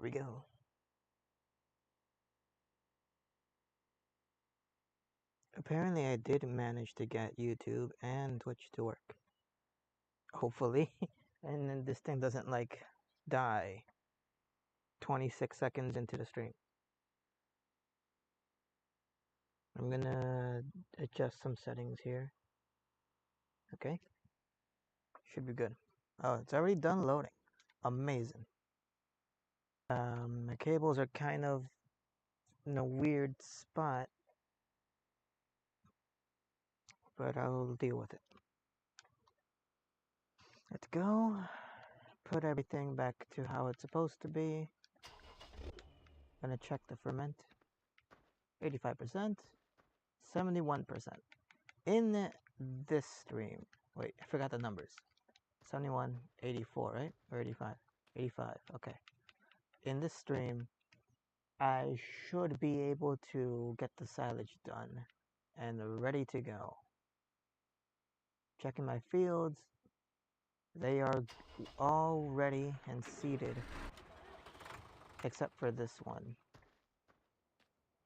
we go. Apparently I did manage to get YouTube and Twitch to work. Hopefully. And then this thing doesn't like die 26 seconds into the stream. I'm gonna adjust some settings here. Okay. Should be good. Oh, it's already done loading. Amazing. My cables are kind of in a weird spot, but I'll deal with it. Let's go. Put everything back to how it's supposed to be. Gonna check the ferment. 85%, 71%. In this stream, wait, I forgot the numbers. 71, 84, right? Or 85? 85, okay. In this stream, I should be able to get the silage done and ready to go. Checking my fields. They are all ready and seeded, except for this one,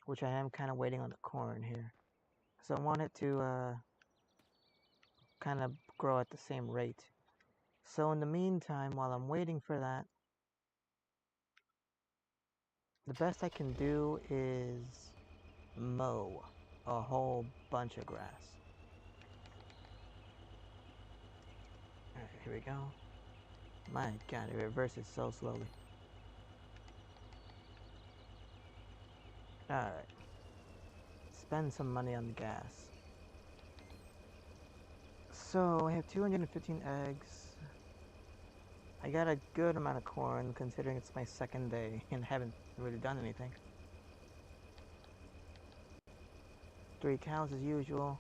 which I am kind of waiting on the corn here. So I want it to kind of grow at the same rate. So in the meantime, while I'm waiting for that, the best I can do is mow a whole bunch of grass. Alright, here we go. My god, it reverses so slowly. Alright. Spend some money on the gas. So, I have 215 eggs. I got a good amount of corn, considering it's my second day and haven't really done anything. 3 cows as usual.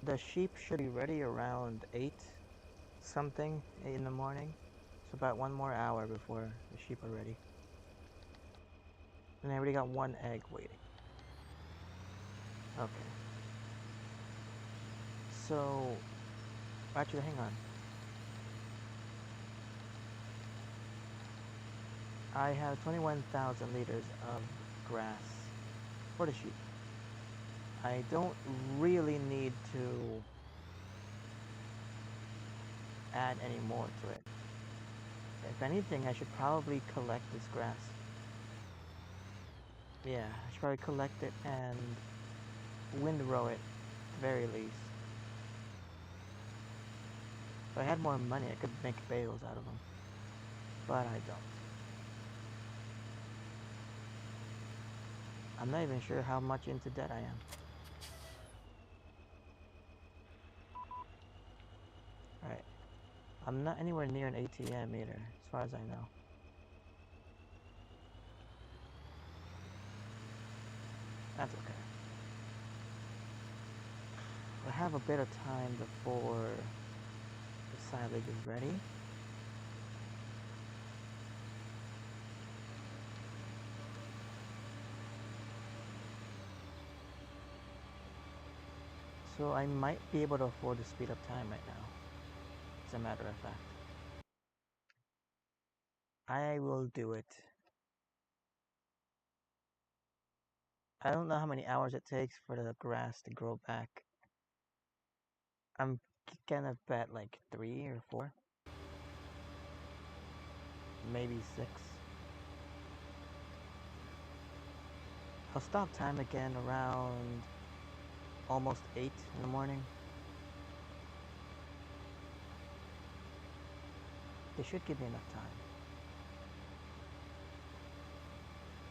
The sheep should be ready around 8 something in the morning. So about 1 more hour before the sheep are ready. And I already got 1 egg waiting. Okay. So, actually, hang on. I have 21,000 liters of grass for the sheep. I don't really need to add any more to it. If anything, I should probably collect this grass. Yeah, I should probably collect it and windrow it at the very least. If I had more money, I could make bales out of them. But I don't. I'm not even sure how much into debt I am. Alright. I'm not anywhere near an ATM either, as far as I know. That's okay. I have a bit of time before the silage is ready. So I might be able to afford to speed up time right now, as a matter of fact. I will do it. I don't know how many hours it takes for the grass to grow back. I'm gonna bet like 3 or 4. Maybe 6. I'll stop time again around almost 8 in the morning. They should give me enough time.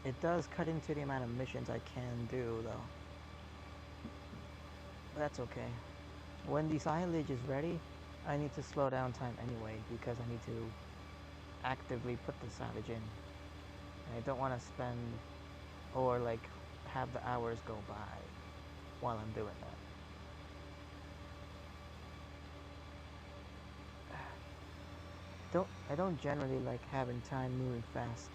It does cut into the amount of missions I can do, though. But that's okay. When the silage is ready, I need to slow down time anyway, because I need to actively put the silage in. And I don't want to spend, or like, have the hours go by while I'm doing that. I don't generally like having time moving fast.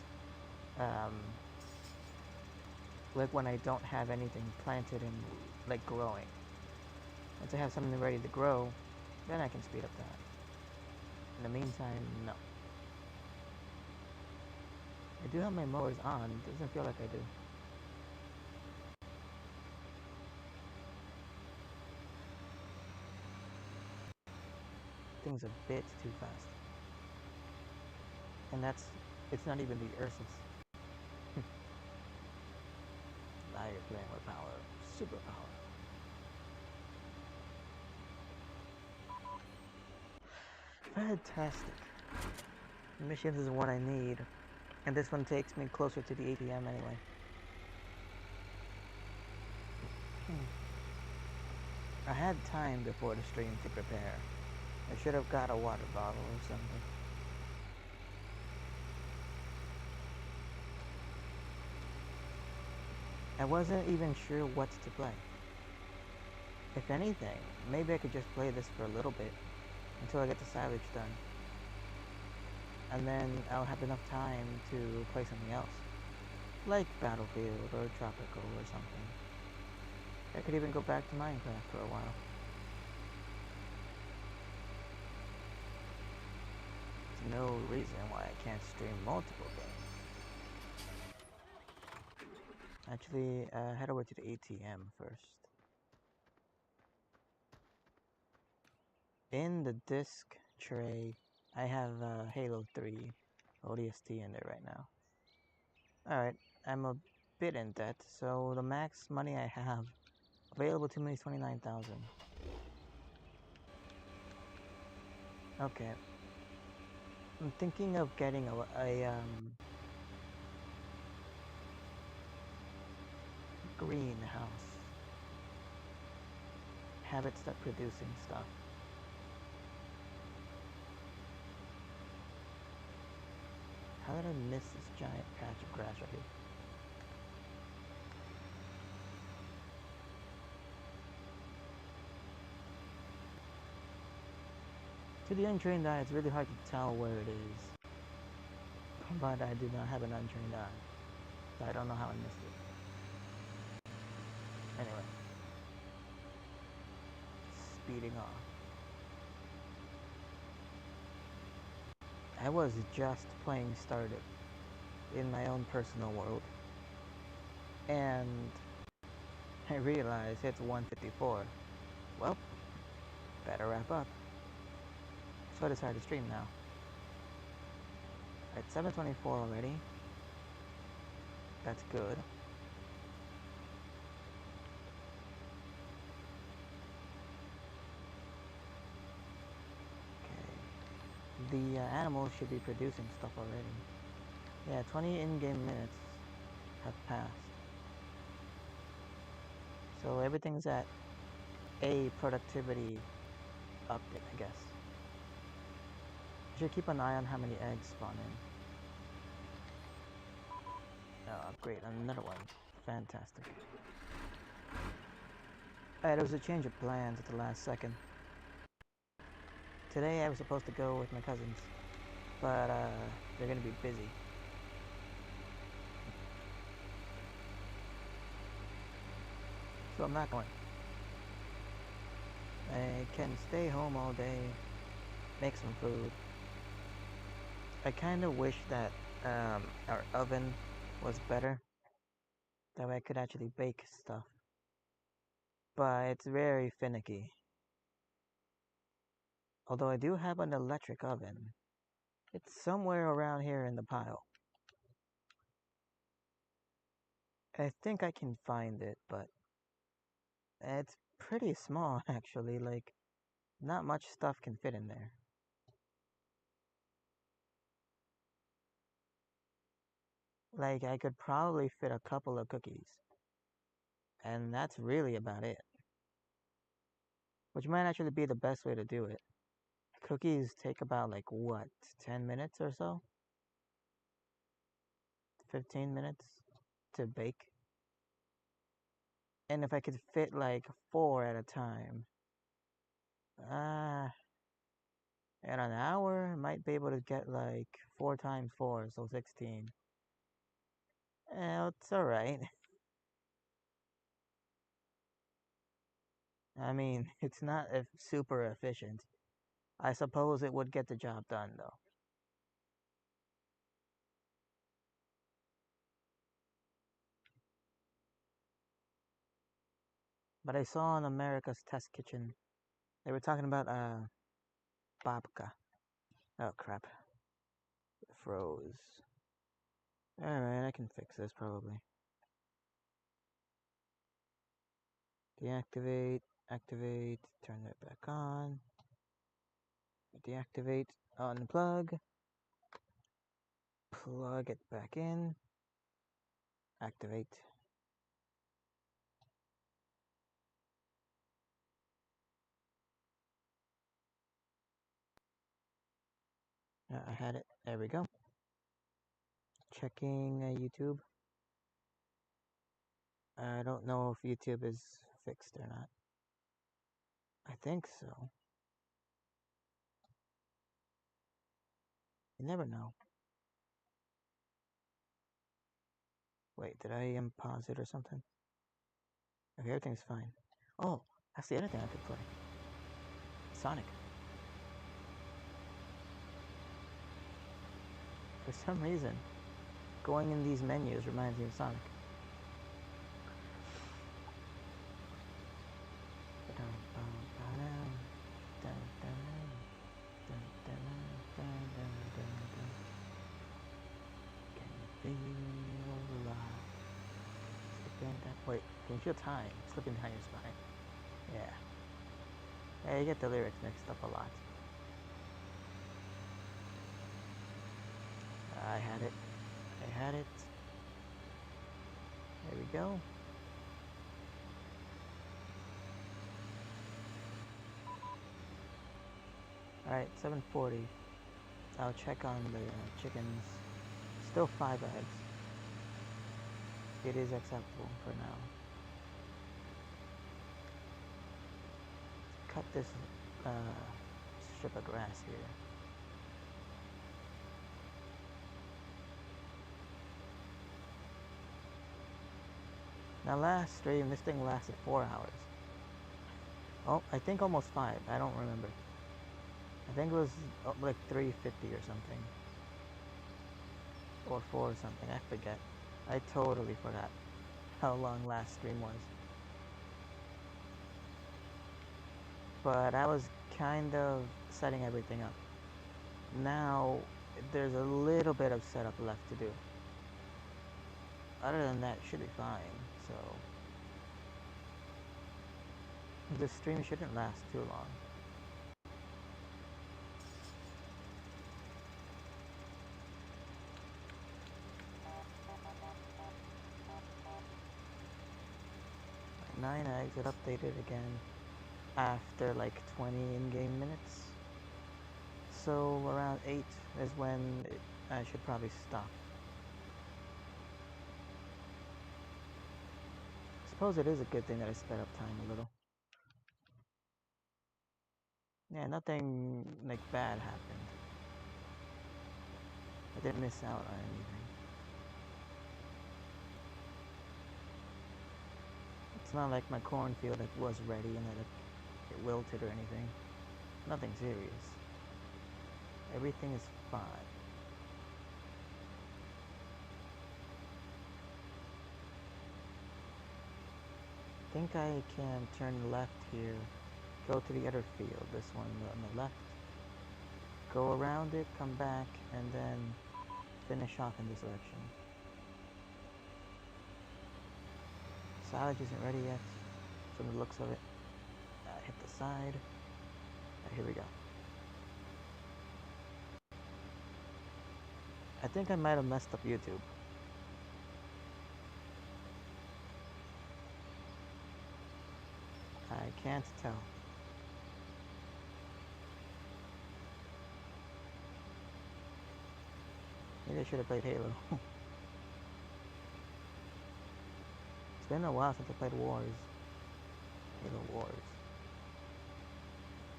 Like when I don't have anything planted and like growing. Once I have something ready to grow, then I can speed up that. In the meantime, no. I do have my mowers on. It doesn't feel like I do. Things a bit too fast. And it's not even the Ursus. Now you're playing with power. Superpower. Fantastic. Missions is what I need. And this one takes me closer to the ATM anyway. I had time before the stream to prepare. I should have got a water bottle or something. I wasn't even sure what to play. If anything, maybe I could just play this for a little bit until I get the salvage done. And then I'll have enough time to play something else. Like Battlefield or Tropical or something. I could even go back to Minecraft for a while. There's no reason why I can't stream multiple games. Actually, head over to the ATM first. In the disc tray, I have Halo 3 ODST in there right now. Alright, I'm a bit in debt, so the max money I have available to me is 29,000. Okay. I'm thinking of getting a greenhouse. Have it start producing stuff. How did I miss this giant patch of grass right here? To the untrained eye, it's really hard to tell where it is. But I do not have an untrained eye. So I don't know how I missed it. Anyway. Speeding off. I was just playing Stardew in my own personal world. And I realized it's 1:54. Well, better wrap up. So I decided to stream now. At 7:24 already. That's good. Okay. The animals should be producing stuff already. Yeah, 20 in-game minutes have passed. So everything's at a productivity update, I guess. I should keep an eye on how many eggs spawn in. Oh, great, another one. Fantastic. There was a change of plans at the last second. Today I was supposed to go with my cousins, but they're gonna be busy. So I'm not going. I can stay home all day, make some food. I kind of wish that our oven was better. That way I could actually bake stuff. But it's very finicky. Although I do have an electric oven. It's somewhere around here in the pile. I think I can find it, but it's pretty small actually. Like, not much stuff can fit in there. Like, I could probably fit a couple of cookies. And that's really about it. Which might actually be the best way to do it. Cookies take about, like, what, 10 minutes or so? 15 minutes to bake. And if I could fit, like, 4 at a time, in an hour, I might be able to get, like, 4 times 4, so 16. It's alright. I mean, it's not super efficient. I suppose it would get the job done, though. But I saw in America's Test Kitchen, they were talking about babka. Oh crap. It froze. Alright, I can fix this probably. Deactivate, activate, turn it back on. Deactivate, unplug. Plug it back in. Activate. I had it. There we go. Checking YouTube. I don't know if YouTube is fixed or not. I think so. You never know. Wait, did I unpause it or something? Okay, everything's fine. Oh, that's the other thing I could play. Sonic. For some reason, going in these menus reminds me of Sonic. Wait, can you feel time slipping behind your spine? Yeah. Yeah, you get the lyrics mixed up a lot. I had it. I had it. There we go. Alright, 7:40. I'll check on the chickens. Still 5 eggs. It is acceptable for now. Cut this strip of grass here. Now last stream, this thing lasted 4 hours. Oh, I think almost 5. I don't remember. I think it was like 350 or something. Or 4 or something. I forget. I totally forgot how long last stream was. But I was kind of setting everything up. Now, there's a little bit of setup left to do. Other than that, it should be fine, so... the stream shouldn't last too long. My 9 eggs, it updated again after like 20 in-game minutes. So around 8 is when I should probably stop. I suppose it is a good thing that I sped up time a little. Yeah, nothing like bad happened. I didn't miss out on anything. It's not like my cornfield that was ready and that it wilted or anything. Nothing serious. Everything is fine. I think I can turn left here, go to the other field, this one on the left, go around it, come back, and then finish off in this direction. Silage isn't ready yet, from the looks of it. Hit the side. Here we go. I think I might have messed up YouTube. I can't tell. Maybe I should have played Halo. It's been a while since I played Wars. Halo Wars.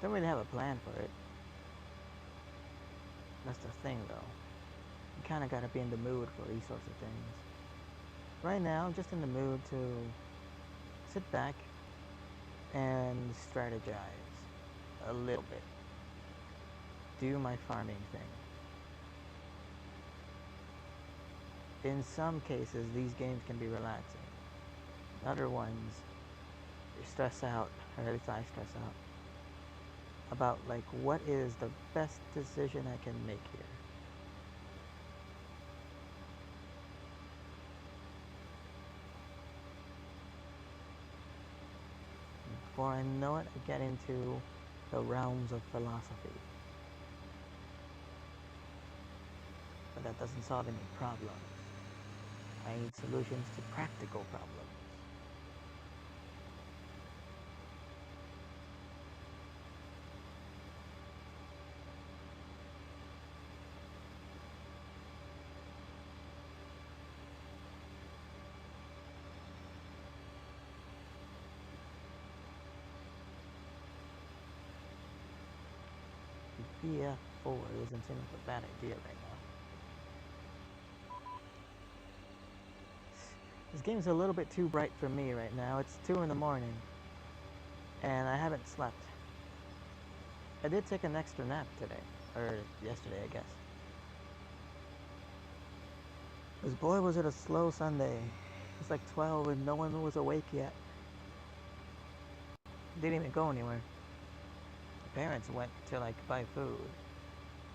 Don't really have a plan for it. That's the thing though. You kinda gotta be in the mood for these sorts of things. Right now, I'm just in the mood to sit back and strategize a little bit. Do my farming thing. In some cases, these games can be relaxing. Other ones, you stress out, or at least I stress out, about like what is the best decision I can make here. Before I know it, I get into the realms of philosophy. But that doesn't solve any problems. I need solutions to practical problems. BF4 doesn't seem like a bad idea right now. This game's a little bit too bright for me right now. It's 2 in the morning, and I haven't slept. I did take an extra nap today, or yesterday, I guess. Because boy, was it a slow Sunday. It's like 12 and no one was awake yet. Didn't even go anywhere. Parents went to like buy food,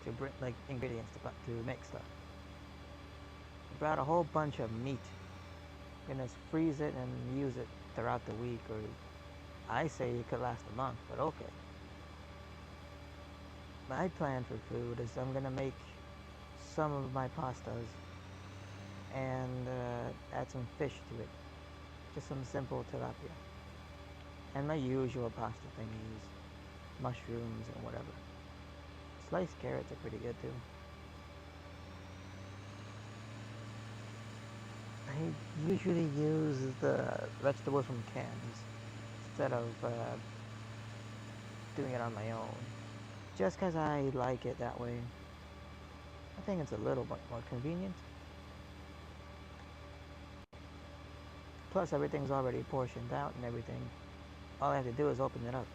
to bring like ingredients to make stuff. They brought a whole bunch of meat. Gonna freeze it and use it throughout the week, or I say it could last a month, but okay. My plan for food is I'm gonna make some of my pastas and add some fish to it. Just some simple tilapia. And my usual pasta thingies, mushrooms and whatever. Sliced carrots are pretty good too. I usually use the vegetables from cans instead of doing it on my own. Just because I like it that way. I think it's a little bit more convenient. Plus everything's already portioned out and everything. All I have to do is open it up.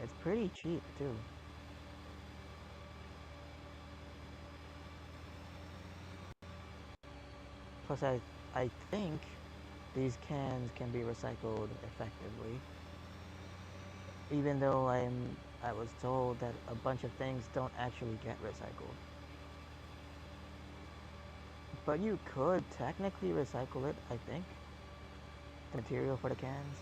It's pretty cheap too. Plus I think these cans can be recycled effectively. Even though I was told that a bunch of things don't actually get recycled. But you could technically recycle it, I think. The material for the cans.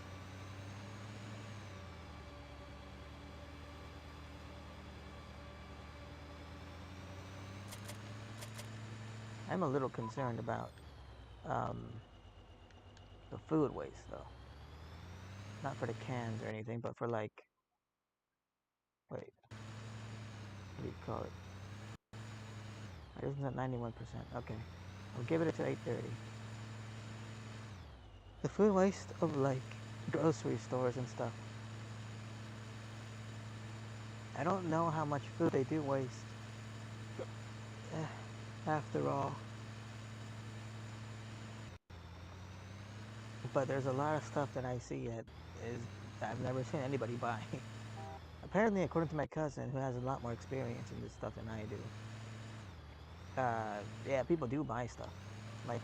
I'm a little concerned about the food waste though. Not for the cans or anything, but for like, wait, what do you call it? Isn't that 91%? Okay, I'll give it to 830. The food waste of like grocery stores and stuff. I don't know how much food they do waste. After all. But there's a lot of stuff that I see that I've never seen anybody buy. Apparently, according to my cousin, who has a lot more experience in this stuff than I do, yeah, people do buy stuff. Like,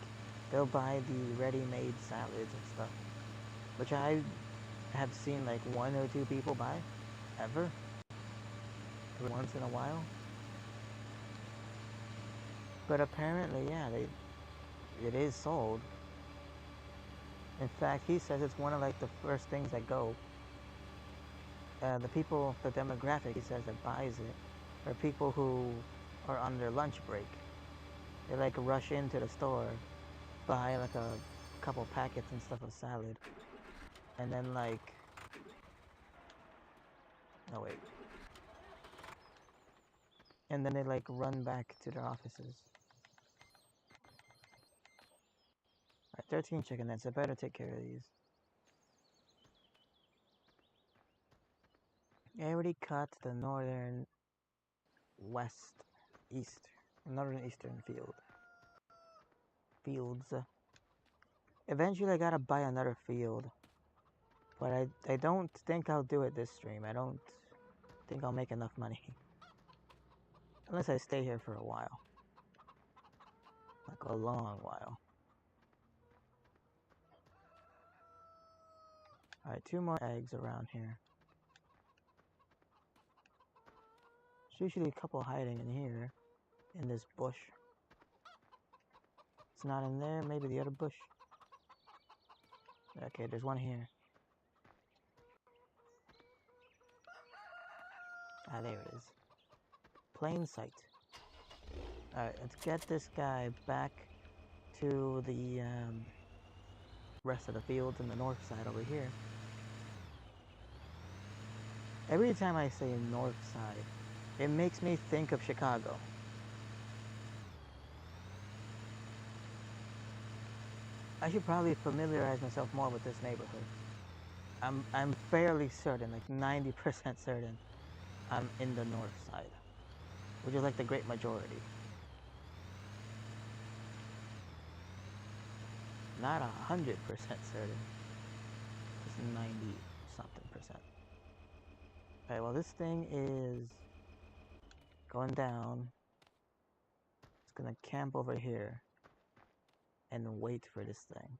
they'll buy the ready-made salads and stuff, which I have seen like 1 or 2 people buy, ever, every once in a while. But apparently, yeah, it is sold. In fact, he says it's one of like the first things that go. The people, the demographic, he says, that buys it are people who are on their lunch break. They like rush into the store, buy like a couple packets and stuff of salad, and then like, oh wait, and then they like run back to their offices. Alright, 13 chicken nuggets. I better take care of these. I already cut the northern northern eastern fields. Eventually I gotta buy another field, but I don't think I'll do it this stream. I don't think I'll make enough money. Unless I stay here for a while. Like a long while. Alright, 2 more eggs around here. There's usually a couple hiding in here, in this bush. It's not in there, maybe the other bush. Okay, there's one here. Ah, there it is. Plain sight. Alright, let's get this guy back to the rest of the fields in the north side over here. Every time I say north side, it makes me think of Chicago. I should probably familiarize myself more with this neighborhood. I'm fairly certain, like 90% certain, I'm in the north side, which is like the great majority. Not 100% certain, just 90-something%. Okay, well this thing is going down. It's gonna camp over here and wait for this thing.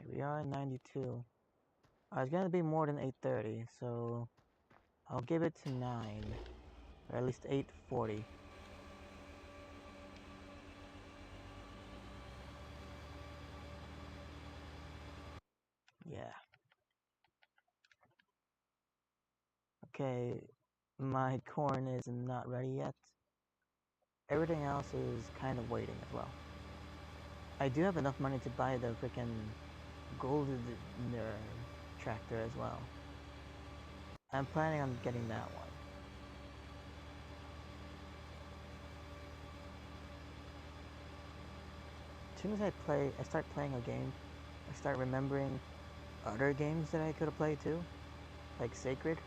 Here we are at 92. It's gonna be more than 8:30, so I'll give it to 9, or at least 8:40. Yeah. Okay, my corn is not ready yet. Everything else is kind of waiting as well. I do have enough money to buy the freaking golden tractor as well. I'm planning on getting that one. As soon as I start playing a game, I start remembering other games that I could have played too, like Sacred.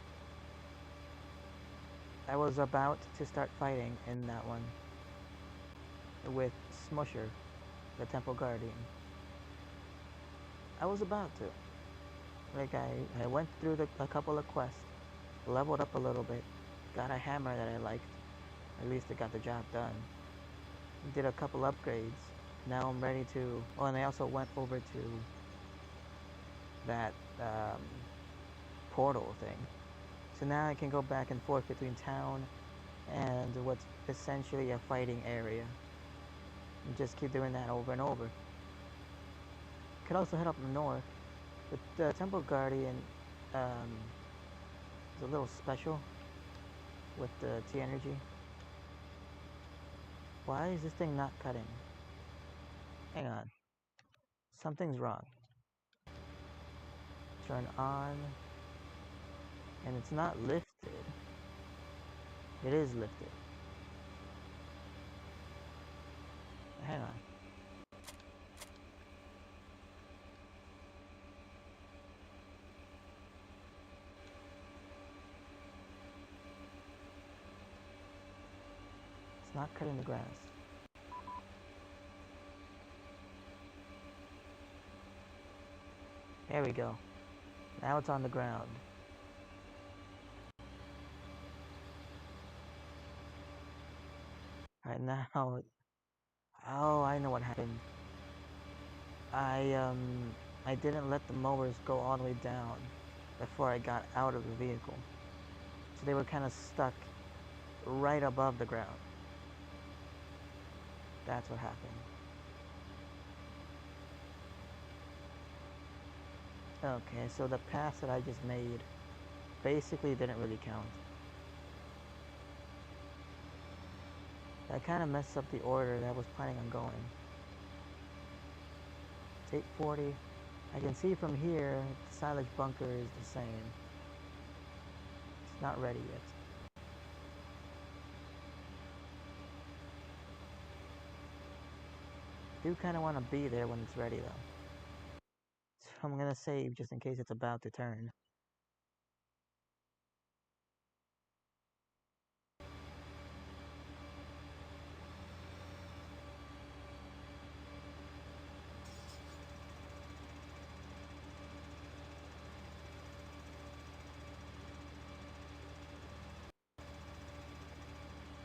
I was about to start fighting in that one with Smusher, the Temple Guardian. I was about to. Like, I went through a couple of quests, leveled up a little bit, got a hammer that I liked. At least it got the job done. Did a couple upgrades. Now I'm ready to... Oh, and I also went over to that portal thing. So now I can go back and forth between town and what's essentially a fighting area. And just keep doing that over and over. Could also head up north. But the Temple Guardian is a little special with the T-Energy. Why is this thing not cutting? Hang on. Something's wrong. Turn on. And it's not lifted. It is lifted. Hang on. It's not cutting the grass. There we go. Now it's on the ground. Alright, now... Oh, I know what happened. I didn't let the mowers go all the way down before I got out of the vehicle. So they were kind of stuck right above the ground. That's what happened. Okay, so the pass that I just made basically didn't really count. That kind of messed up the order that I was planning on going. It's 8:40. I can see from here the silage bunker is the same. It's not ready yet. I do kind of want to be there when it's ready though. So I'm gonna save just in case it's about to turn.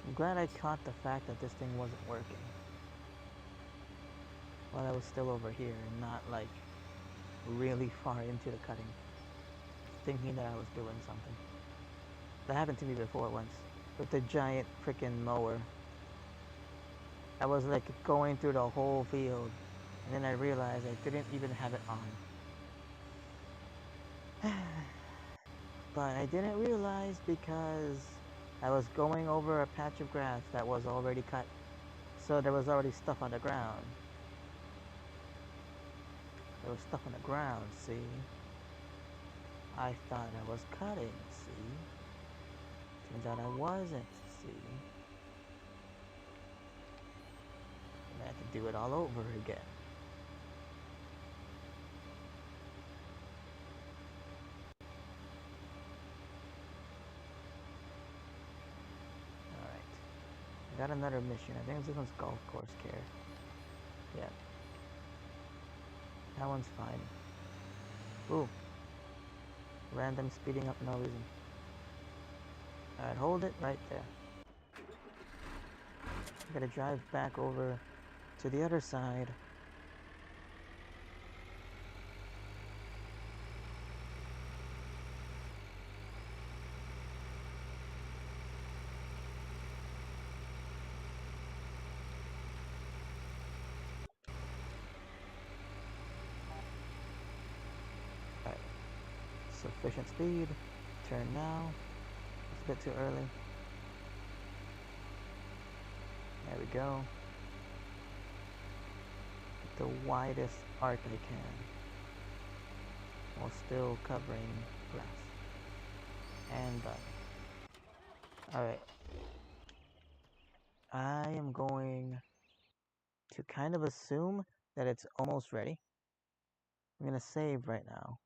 I'm glad I caught the fact that this thing wasn't working. while I was still over here and not like really far into the cutting, thinking that I was doing something. That happened to me before once with the giant freaking mower. I was like going through the whole field, and then I realized I didn't even have it on. But I didn't realize because I was going over a patch of grass that was already cut. So there was already stuff on the ground. There was stuff on the ground, see? I thought I was cutting, see? Turns out I wasn't, see? And I had to do it all over again. Alright. I got another mission. I think this one's golf course care. Yeah. That one's fine. Ooh. Random speeding up, no reason. Alright, hold it right there. I gotta drive back over to the other side. Alright. Sufficient speed. Turn now. It's a bit too early. There we go. The widest arc I can, while still covering grass. And done. Alright. I am going to kind of assume that it's almost ready. I'm going to save right now.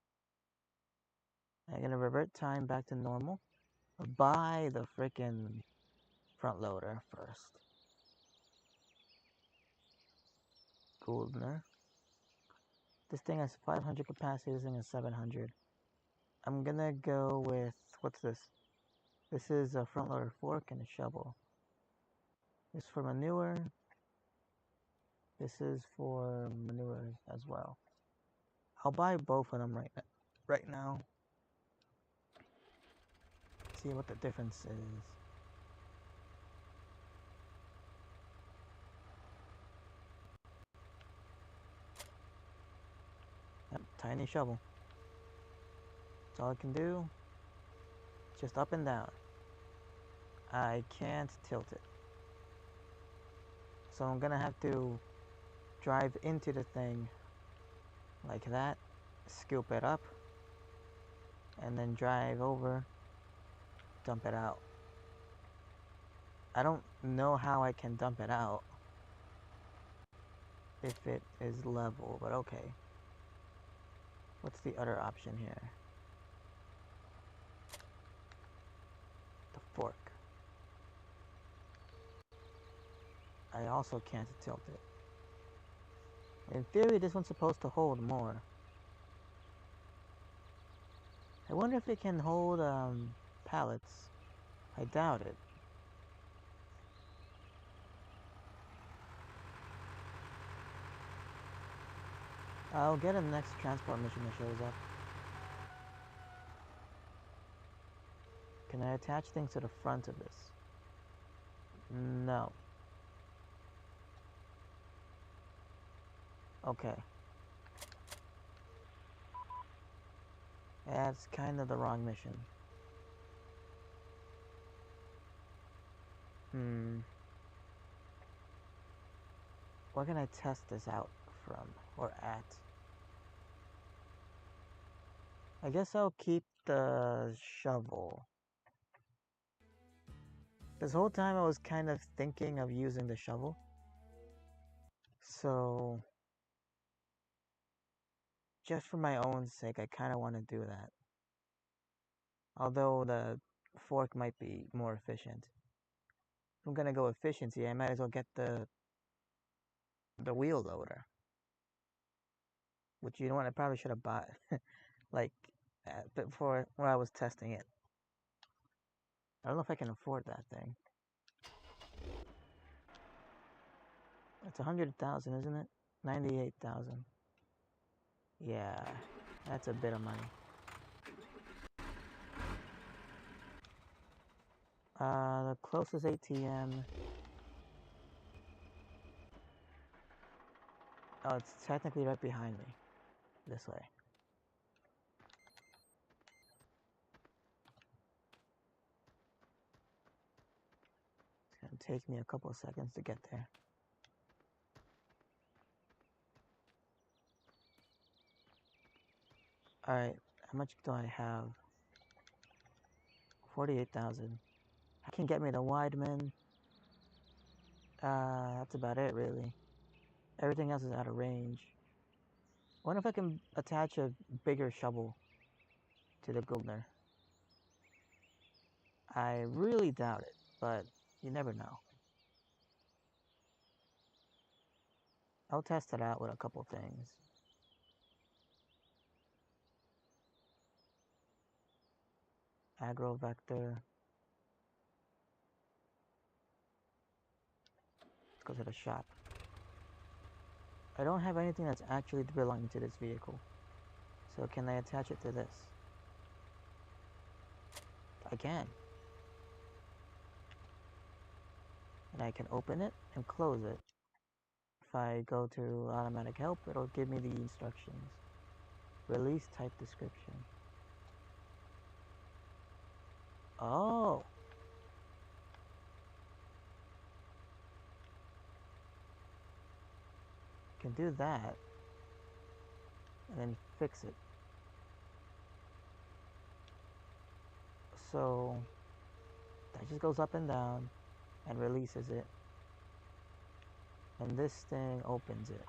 I'm going to revert time back to normal. Buy the frickin' front loader first. Goldner. This thing has 500 capacity, this thing has 700. I'm gonna go with, what's this? This is a front loader fork and a shovel. This is for manure. This is for manure as well. I'll buy both of them right now. See what the difference is. Yep, tiny shovel. That's all I can do. Just up and down. I can't tilt it. So I'm gonna have to drive into the thing like that, scoop it up, and then drive over, dump it out. I don't know how I can dump it out if it is level, but okay. What's the other option here? The fork. I also can't tilt it. In theory, this one's supposed to hold more. I wonder if it can hold pallets. I doubt it. I'll get a next transport mission that shows up. Can I attach things to the front of this? No. Okay. That's kind of the wrong mission. Where can I test this out from, or at? I guess I'll keep the shovel. This whole time I was kind of thinking of using the shovel. So, just for my own sake, I kind of want to do that. Although the fork might be more efficient. If I'm gonna go efficiency, I might as well get the wheel loader. Which, you know what, I probably should have bought like before when I was testing it. I don't know if I can afford that thing. It's 100,000, isn't it? 98,000. Yeah, that's a bit of money. The closest ATM. Oh, it's technically right behind me. This way. It's gonna take me a couple of seconds to get there. Alright, how much do I have? 48,000. I can get me the Weidman. That's about it, really. Everything else is out of range. I wonder if I can attach a bigger shovel to the Gulner. I really doubt it, but you never know. I'll test it out with a couple things. Aggro vector. Let's go to the shop. I don't have anything that's actually belonging to this vehicle. So can I attach it to this? I can. And I can open it and close it. If I go to automatic help, it'll give me the instructions. Release type description. Oh! Can do that. And then fix it. So that just goes up and down and releases it. And this thing opens it.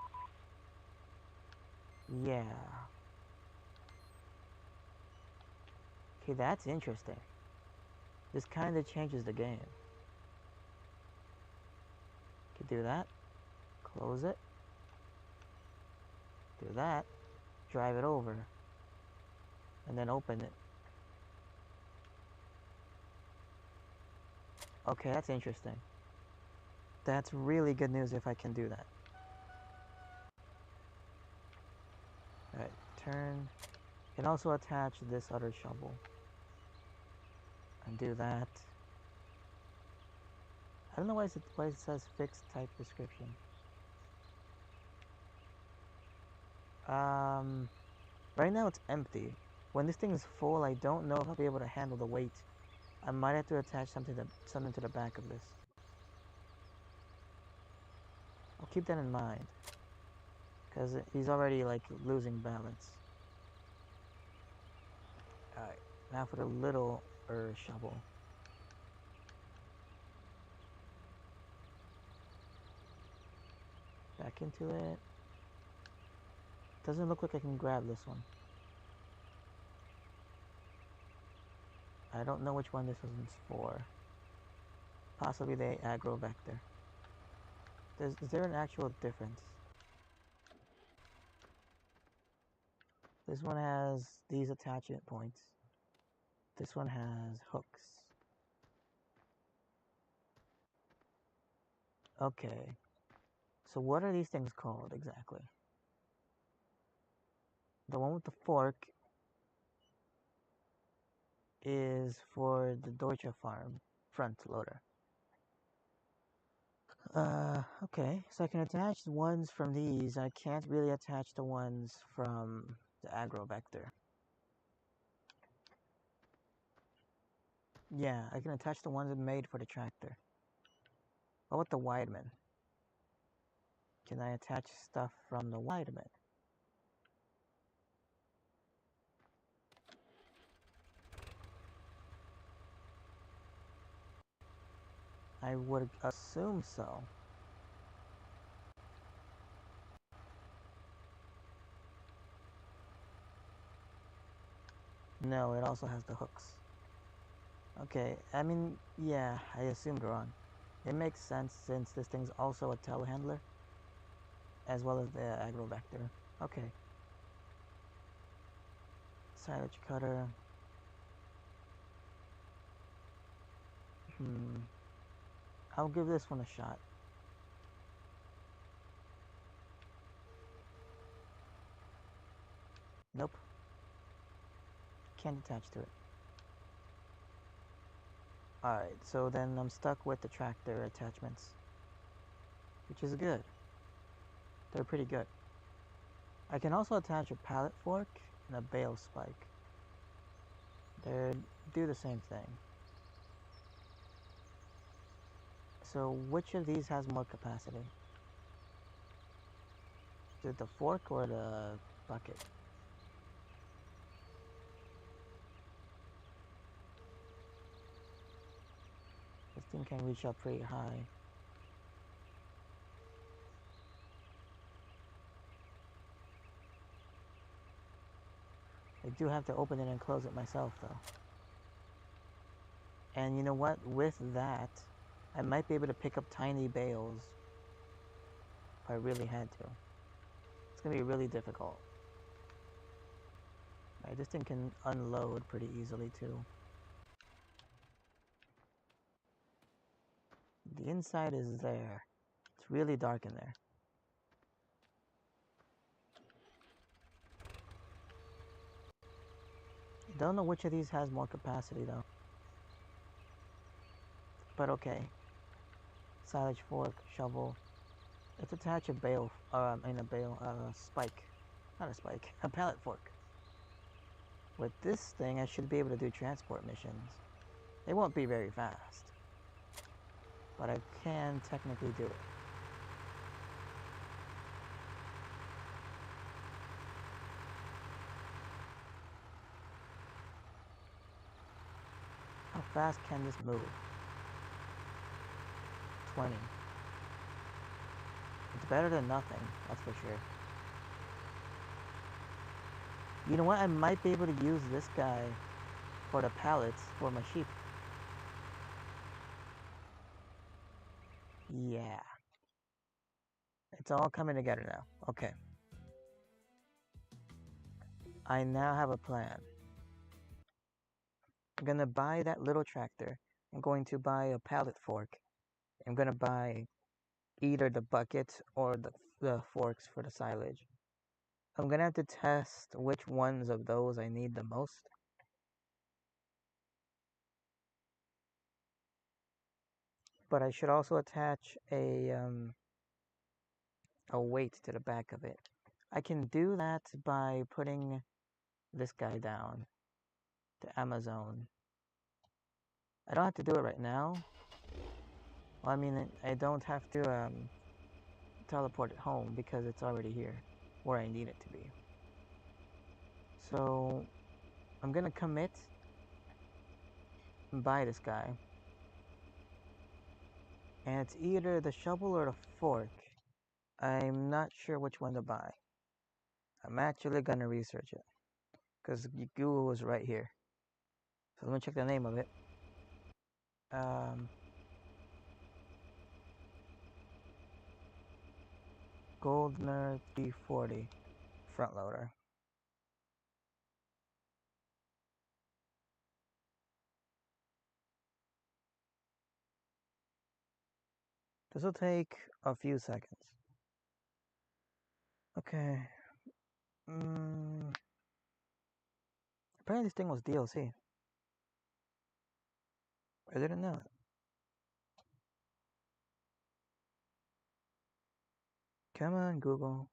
Yeah. Okay, that's interesting. This kind of changes the game. Could do that. Close it. Do that. Drive it over. And then open it. Okay, that's interesting. That's really good news if I can do that. Alright, turn. You can also attach this other shovel. And do that. I don't know why it says fixed type description. Right now it's empty. When this thing is full, I don't know if I'll be able to handle the weight. I might have to attach something to the back of this. I'll keep that in mind. Because he's already, like, losing balance. Alright, now for the little shovel. Back into it. Doesn't look like I can grab this one. I don't know which one this one's for. Possibly the aggro vector. Is there an actual difference? This one has these attachment points. This one has hooks. Okay. So what are these things called exactly? The one with the fork is for the Deutsche Farm front loader. Okay. So I can attach the ones from these. I can't really attach the ones from the aggro vector. Yeah, I can attach the ones made for the tractor. What about the Weidman? Can I attach stuff from the Weidman? I would assume so. No, it also has the hooks. Okay, I mean, yeah, I assumed wrong. It makes sense since this thing's also a telehandler, as well as the aggro vector. Okay. Silage cutter. I'll give this one a shot. Nope. Can't attach to it. Alright, so then I'm stuck with the tractor attachments, which is good. They're pretty good. I can also attach a pallet fork and a bale spike. They do the same thing. So which of these has more capacity? Is it the fork or the bucket? This thing can reach up pretty high. I do have to open it and close it myself though. And you know what? With that, I might be able to pick up tiny bales if I really had to. It's going to be really difficult. Right, this thing can unload pretty easily too. The inside is there. It's really dark in there. Don't know which of these has more capacity though. But okay. Silage fork, shovel. Let's attach a bale, spike. Not a spike, a pallet fork. With this thing, I should be able to do transport missions. They won't be very fast, but I can technically do it. How fast can this move? 20. It's better than nothing, that's for sure. You know what? I might be able to use this guy for the pallets for my sheep. Yeah. It's all coming together now. Okay. I now have a plan. I'm gonna buy that little tractor. I'm going to buy a pallet fork. I'm gonna buy either the bucket or the forks for the silage. I'm gonna have to test which ones of those I need the most. But I should also attach a weight to the back of it. I can do that by putting this guy down to Amazon. I don't have to do it right now. Well, I mean, I don't have to teleport it home because it's already here where I need it to be. So I'm gonna commit and buy this guy. And it's either the shovel or the fork. I'm not sure which one to buy. I'm actually gonna research it because Google was right here. So let me check the name of it. Goldner 340 front loader. This will take a few seconds. Okay. Apparently this thing was DLC. I didn't know it. Come on, Google.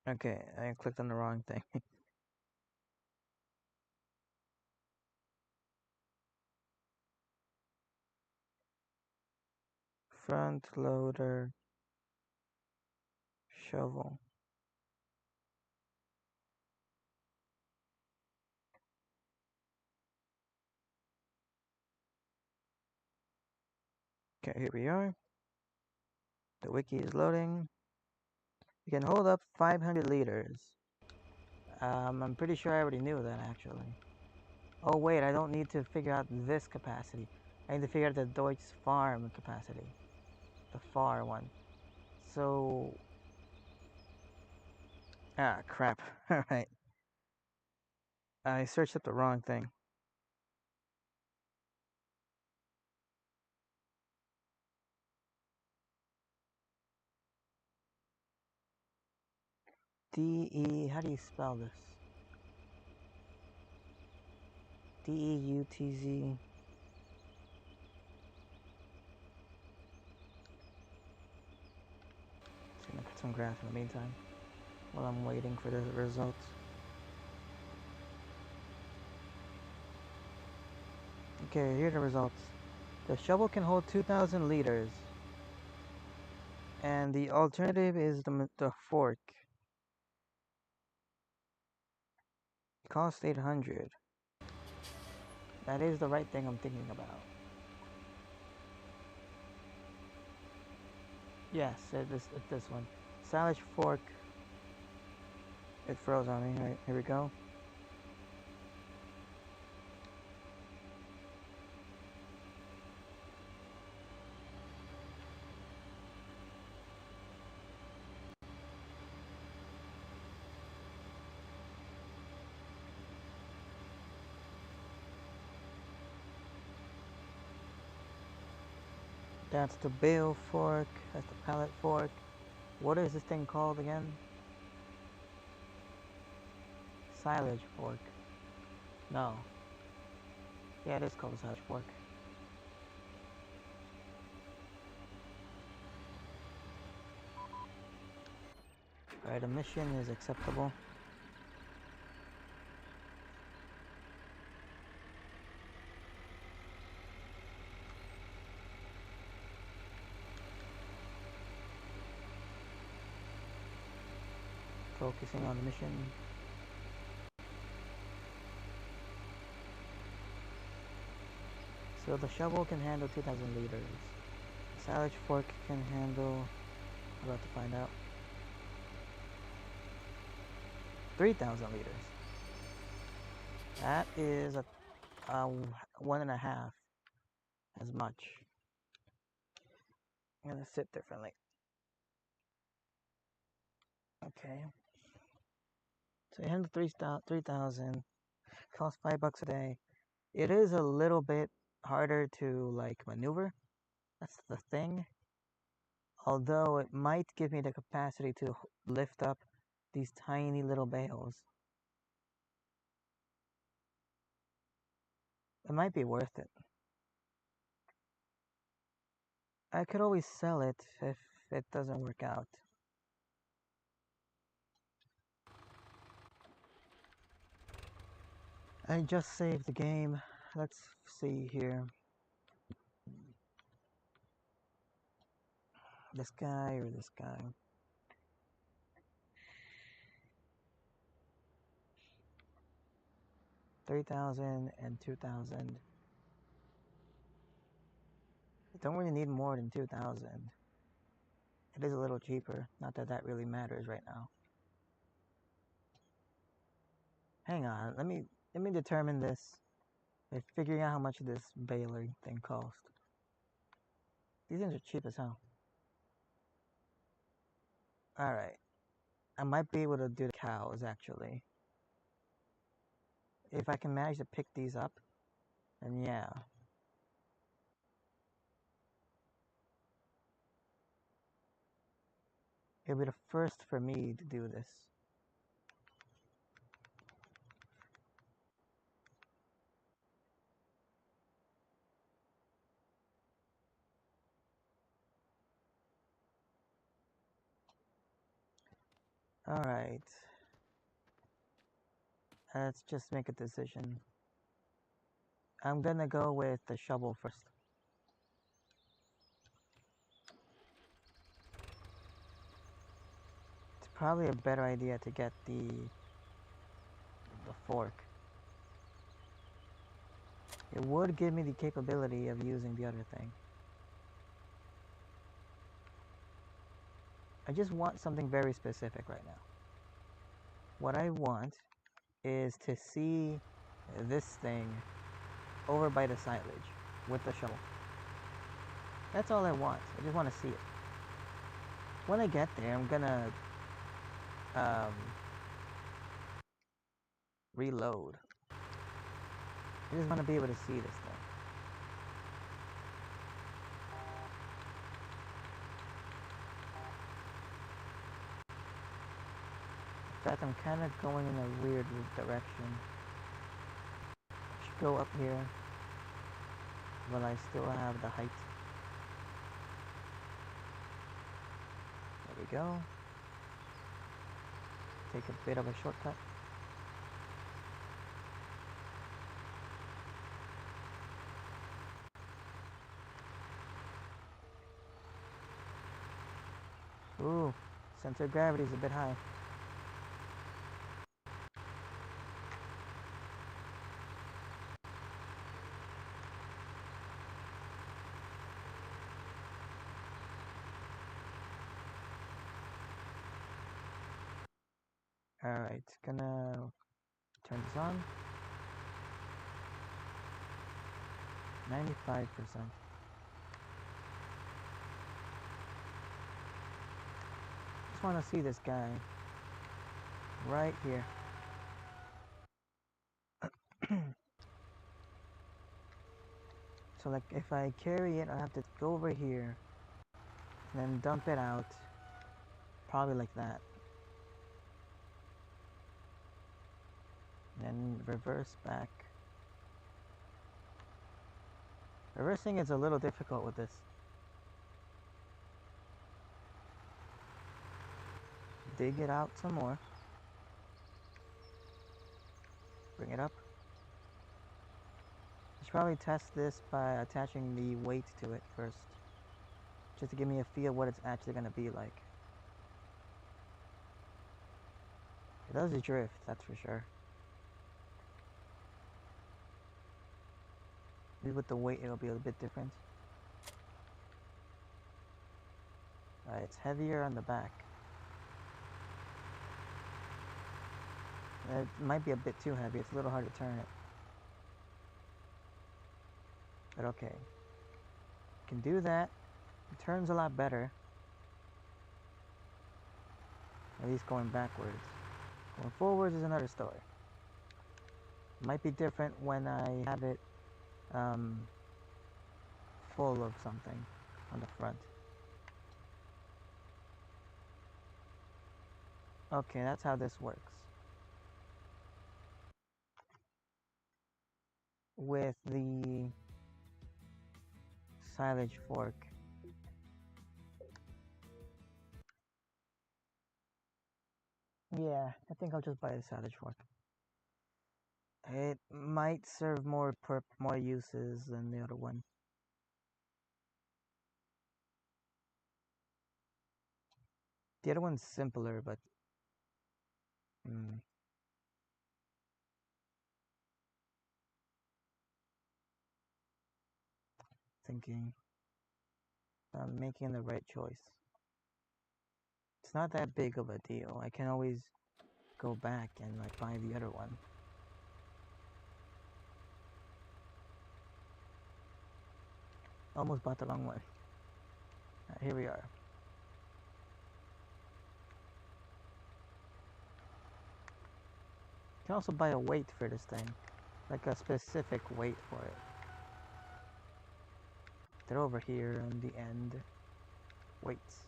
Okay, I clicked on the wrong thing. Front loader shovel. Okay, here we are. The wiki is loading. You can hold up 500 liters. I'm pretty sure I already knew that actually. Oh wait, I don't need to figure out this capacity. I need to figure out the Deutsch Farm capacity. The far one. So... Ah, crap. Alright. I searched up the wrong thing. D-E, how do you spell this? D-E-U-T-Z. Just gonna put some graphs in the meantime while I'm waiting for the results. Okay, here are the results. The shovel can hold 2,000 liters. And the alternative is the fork. It costs 800. That is the right thing I'm thinking about. Yes, it's this one. Silage fork. It froze on me. Alright, here we go. That's the bale fork. That's the pallet fork. What is this thing called again? Silage fork. No. Yeah, it is called a silage fork. Alright, a mission is acceptable. Focusing on the mission. So the shovel can handle 2,000 liters. The silage fork can handle, I'm about to find out, 3,000 liters. That is a 1.5 as much. I'm gonna sit differently. Okay. So you handle 3,000. Costs $5 a day. It is a little bit harder to like maneuver. That's the thing. Although it might give me the capacity to lift up these tiny little bales. It might be worth it. I could always sell it if it doesn't work out. I just saved the game. Let's see here. This guy or this guy? $3,000 and $2,000. I don't really need more than 2,000. It is a little cheaper. Not that that really matters right now. Hang on, let me determine this by figuring out how much this baler thing cost. These things are cheap as hell. Alright. I might be able to do the cows actually. If I can manage to pick these up, then yeah. It'll be the first for me to do this. Alright. Let's just make a decision. I'm gonna go with the shovel first. It's probably a better idea to get the fork. It would give me the capability of using the other thing. I just want something very specific right now. What I want is to see this thing over by the silage with the shovel. That's all I want. I just want to see it. When I get there, I'm gonna reload. I just want to be able to see this thing. fact, I'm kind of going in a weird direction. I should go up here, but I still have the height. There we go. Take a bit of a shortcut. Ooh, center of gravity is a bit high. Alright, gonna turn this on. 95%. Just want to see this guy right here. So like if I carry it, I have to go over here and then dump it out, probably like that, and then reverse back. Reversing is a little difficult with this. Dig it out some more. Bring it up. I should probably test this by attaching the weight to it first, just to give me a feel what it's actually going to be like. It does drift, that's for sure. Maybe with the weight it'll be a bit different. It's heavier on the back. It might be a bit too heavy, it's a little hard to turn it. But okay. Can do that. It turns a lot better. At least going backwards. Going forwards is another story. It might be different when I have it full of something on the front. Okay, that's how this works. With the silage fork, yeah, I think I'll just buy a silage fork. It might serve more uses than the other one. The other one's simpler, but thinking I'm making the right choice. It's not that big of a deal. I can always go back and like buy the other one. Almost bought the wrong one. Here we are. You can also buy a weight for this thing, like a specific weight for it. They're over here on the end. Weights.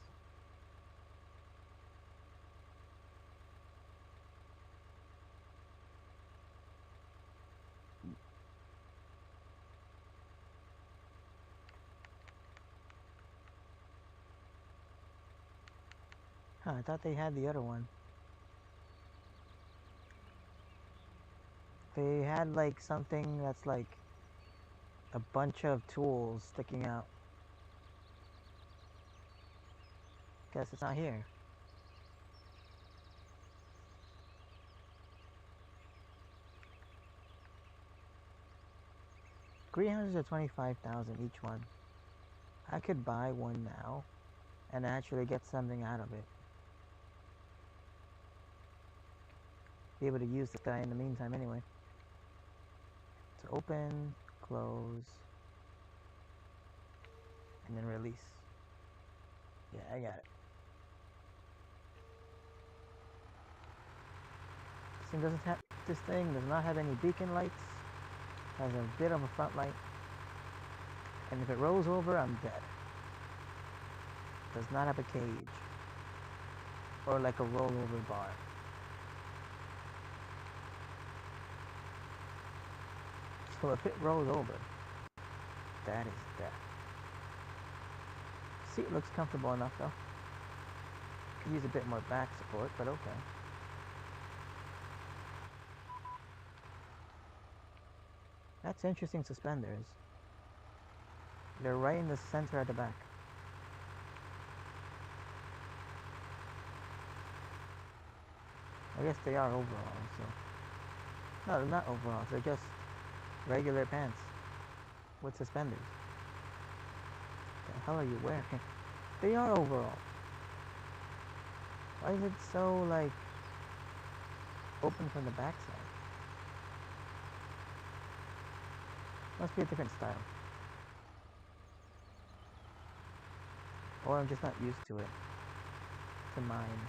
Huh, I thought they had the other one. They had like something that's like a bunch of tools sticking out. Guess it's not here. Greenhouses are 25,000 each one. I could buy one now and actually get something out of it. Be able to use this guy in the meantime anyway. So open, close, and then release. Yeah, I got it. This thing does not have any beacon lights. Has a bit of a front light. And if it rolls over, I'm dead. Does not have a cage. Or like a rollover bar. So if it rolls over, that is death. Seat looks comfortable enough though. Could use a bit more back support, but okay. That's interesting suspenders. They're right in the center at the back. I guess they are overalls, so. No, they're not overalls, they're just regular pants with suspenders. What the hell are you wearing? They are overalls. Why is it so, like, open from the backside? Must be a different style. Or I'm just not used to it. To mine.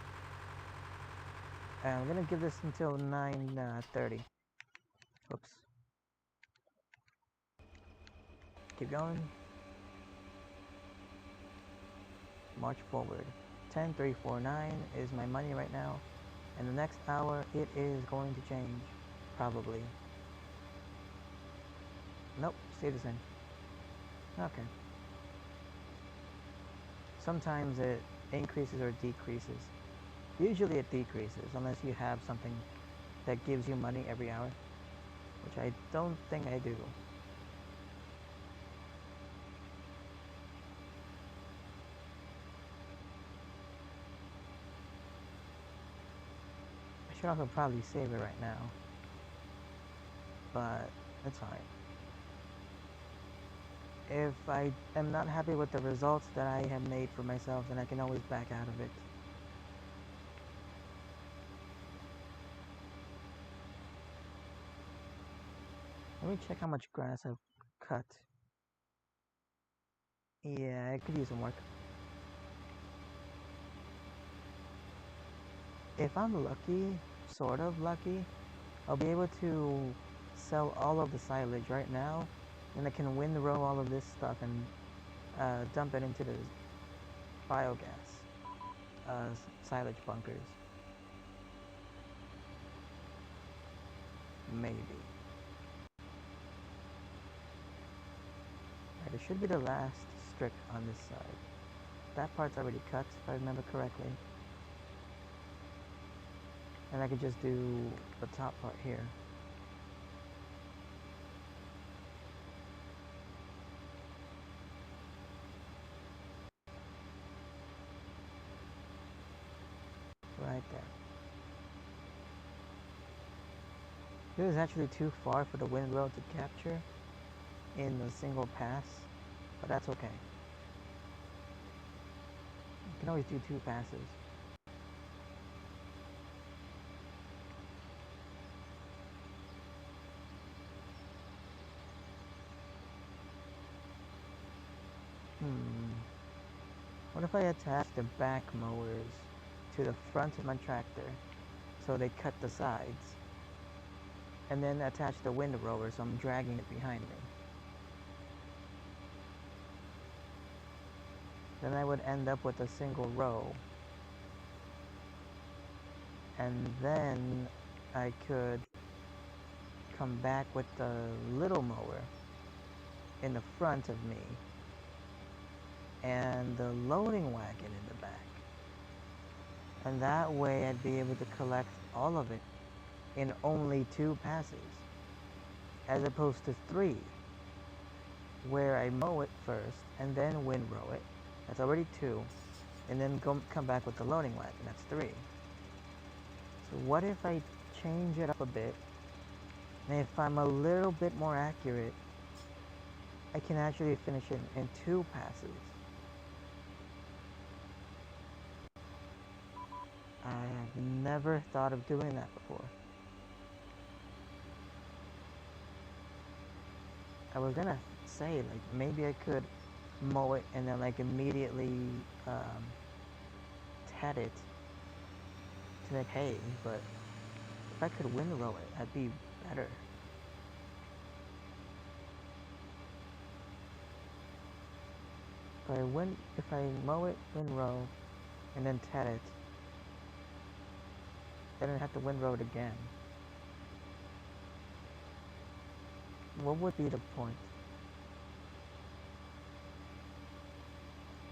And I'm gonna give this until 9:30. Oops. Keep going. March forward. 10,349 is my money right now. In the next hour, it is going to change. Probably. Nope, stay the same. Okay. Sometimes it increases or decreases. Usually it decreases, unless you have something that gives you money every hour. Which I don't think I do. I should also probably save it right now. But it's fine. If I am not happy with the results that I have made for myself, then I can always back out of it. Let me check how much grass I've cut. Yeah, I could use some work. If I'm lucky, sort of lucky, I'll be able to sell all of the silage right now, and I can windrow all of this stuff and dump it into the biogas silage bunkers. Maybe. Right, it should be the last strip on this side. That part's already cut, if I remember correctly. And I could just do the top part here. Right there. This is actually too far for the windrow to capture in a single pass, but that's okay. You can always do 2 passes. What if I attach the back mowers to the front of my tractor so they cut the sides, and then attach the windrower so I'm dragging it behind me? Then I would end up with a single row, and then I could come back with the little mower in the front of me and the loading wagon in the back. And that way I'd be able to collect all of it in only 2 passes, as opposed to 3, where I mow it first and then windrow it. That's already 2. And then come back with the loading wagon. That's 3. So what if I change it up a bit, and if I'm a little bit more accurate, I can actually finish it in 2 passes. I have never thought of doing that before. I was gonna say, like, maybe I could mow it and then, like, immediately tat it to make hay, but if I could windrow it, that'd be better. If I mow it, windrow, and then tat it, then I'd have to windrow it again. what would be the point?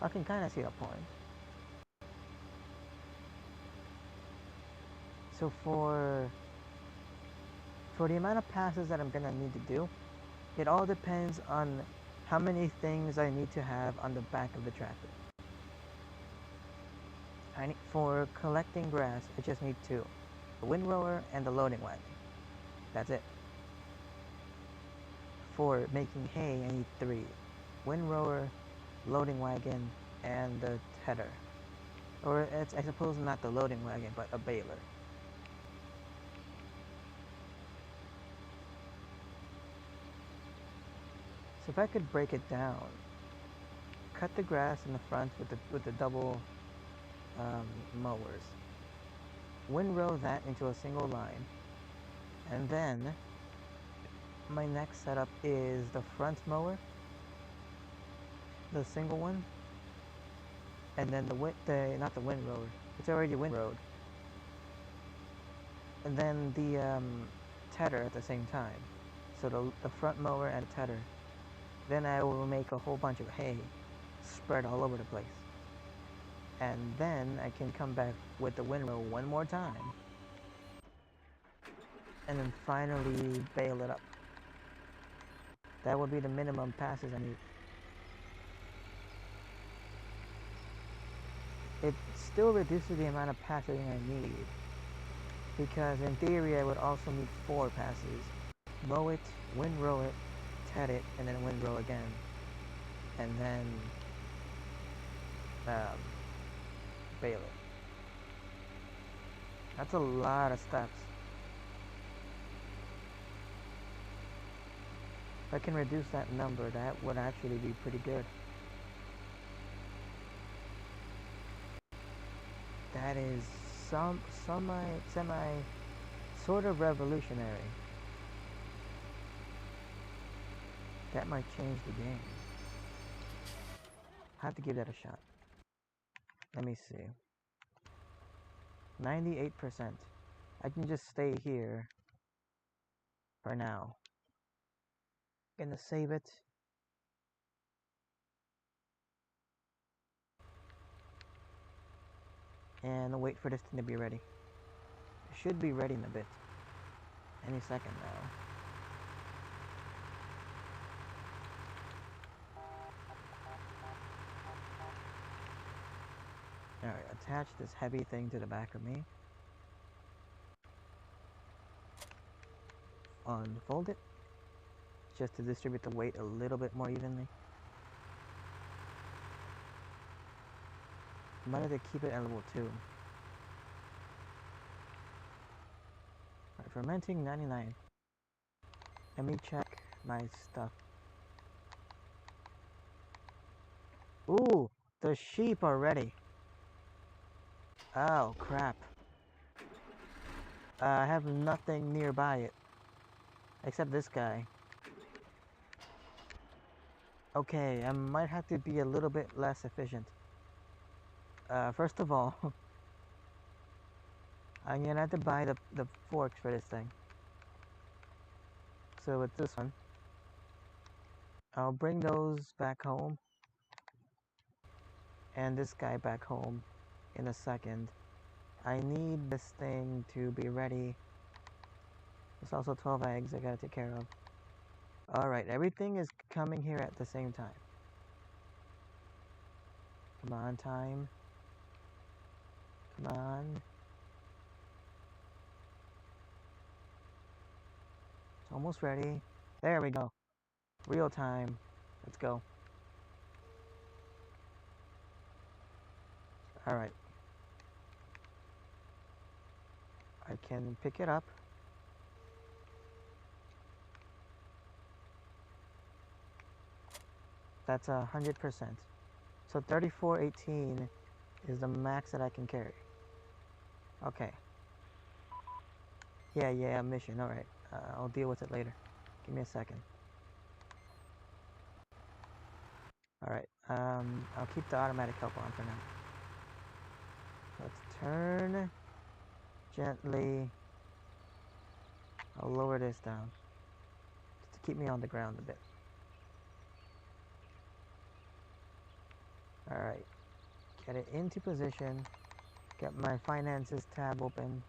I can kind of see the point. So for the amount of passes that I'm gonna need to do, it all depends on how many things I need to have on the back of the tractor. For collecting grass, I just need 2. The windrower and the loading wagon. That's it. For making hay, I need 3. Windrower, loading wagon, and the tedder. Or it's, I suppose, not the loading wagon, but a baler. So if I could break it down, cut the grass in the front with the double mowers. Windrow that into a single line, and then my next setup is the front mower, the single one, and then not the windrower. It's already windrowed, and then the tedder at the same time. So the front mower and tedder. Then I will make a whole bunch of hay spread all over the place. And then I can come back with the windrow one more time. And then finally bale it up. That would be the minimum passes I need. It still reduces the amount of passing I need. Because in theory I would also need 4 passes. Mow it, windrow it, ted it, and then windrow again. And then bale it. That's a lot of steps. If I can reduce that number, that would actually be pretty good. That is semi sort of revolutionary. That might change the game. I have to give that a shot. Let me see. 98%. I can just stay here for now. Gonna save it. And wait for this thing to be ready. It should be ready in a bit. Any second now. Alright, attach this heavy thing to the back of me. Unfold it. Just to distribute the weight a little bit more evenly. Might have to keep it at level 2. Alright, fermenting 99. Let me check my stuff. Ooh, the sheep are ready. Oh, crap. I have nothing nearby it. Except this guy. Okay, I might have to be a little bit less efficient. First of all, I'm gonna have to buy the forks for this thing. So with this one, I'll bring those back home. And this guy back home in a second. I need this thing to be ready. There's also 12 eggs I gotta take care of. Alright, everything is coming here at the same time. Come on, time. Come on. It's almost ready. There we go. Real time. Let's go. Alright. I can pick it up. That's 100%. So 3418 is the max that I can carry. Okay. Yeah, mission. Alright. I'll deal with it later. Give me a second. Alright. I'll keep the automatic help on for now. Let's turn gently. I'll lower this down just to keep me on the ground a bit. Alright. Get it into position. Get my finances tab open.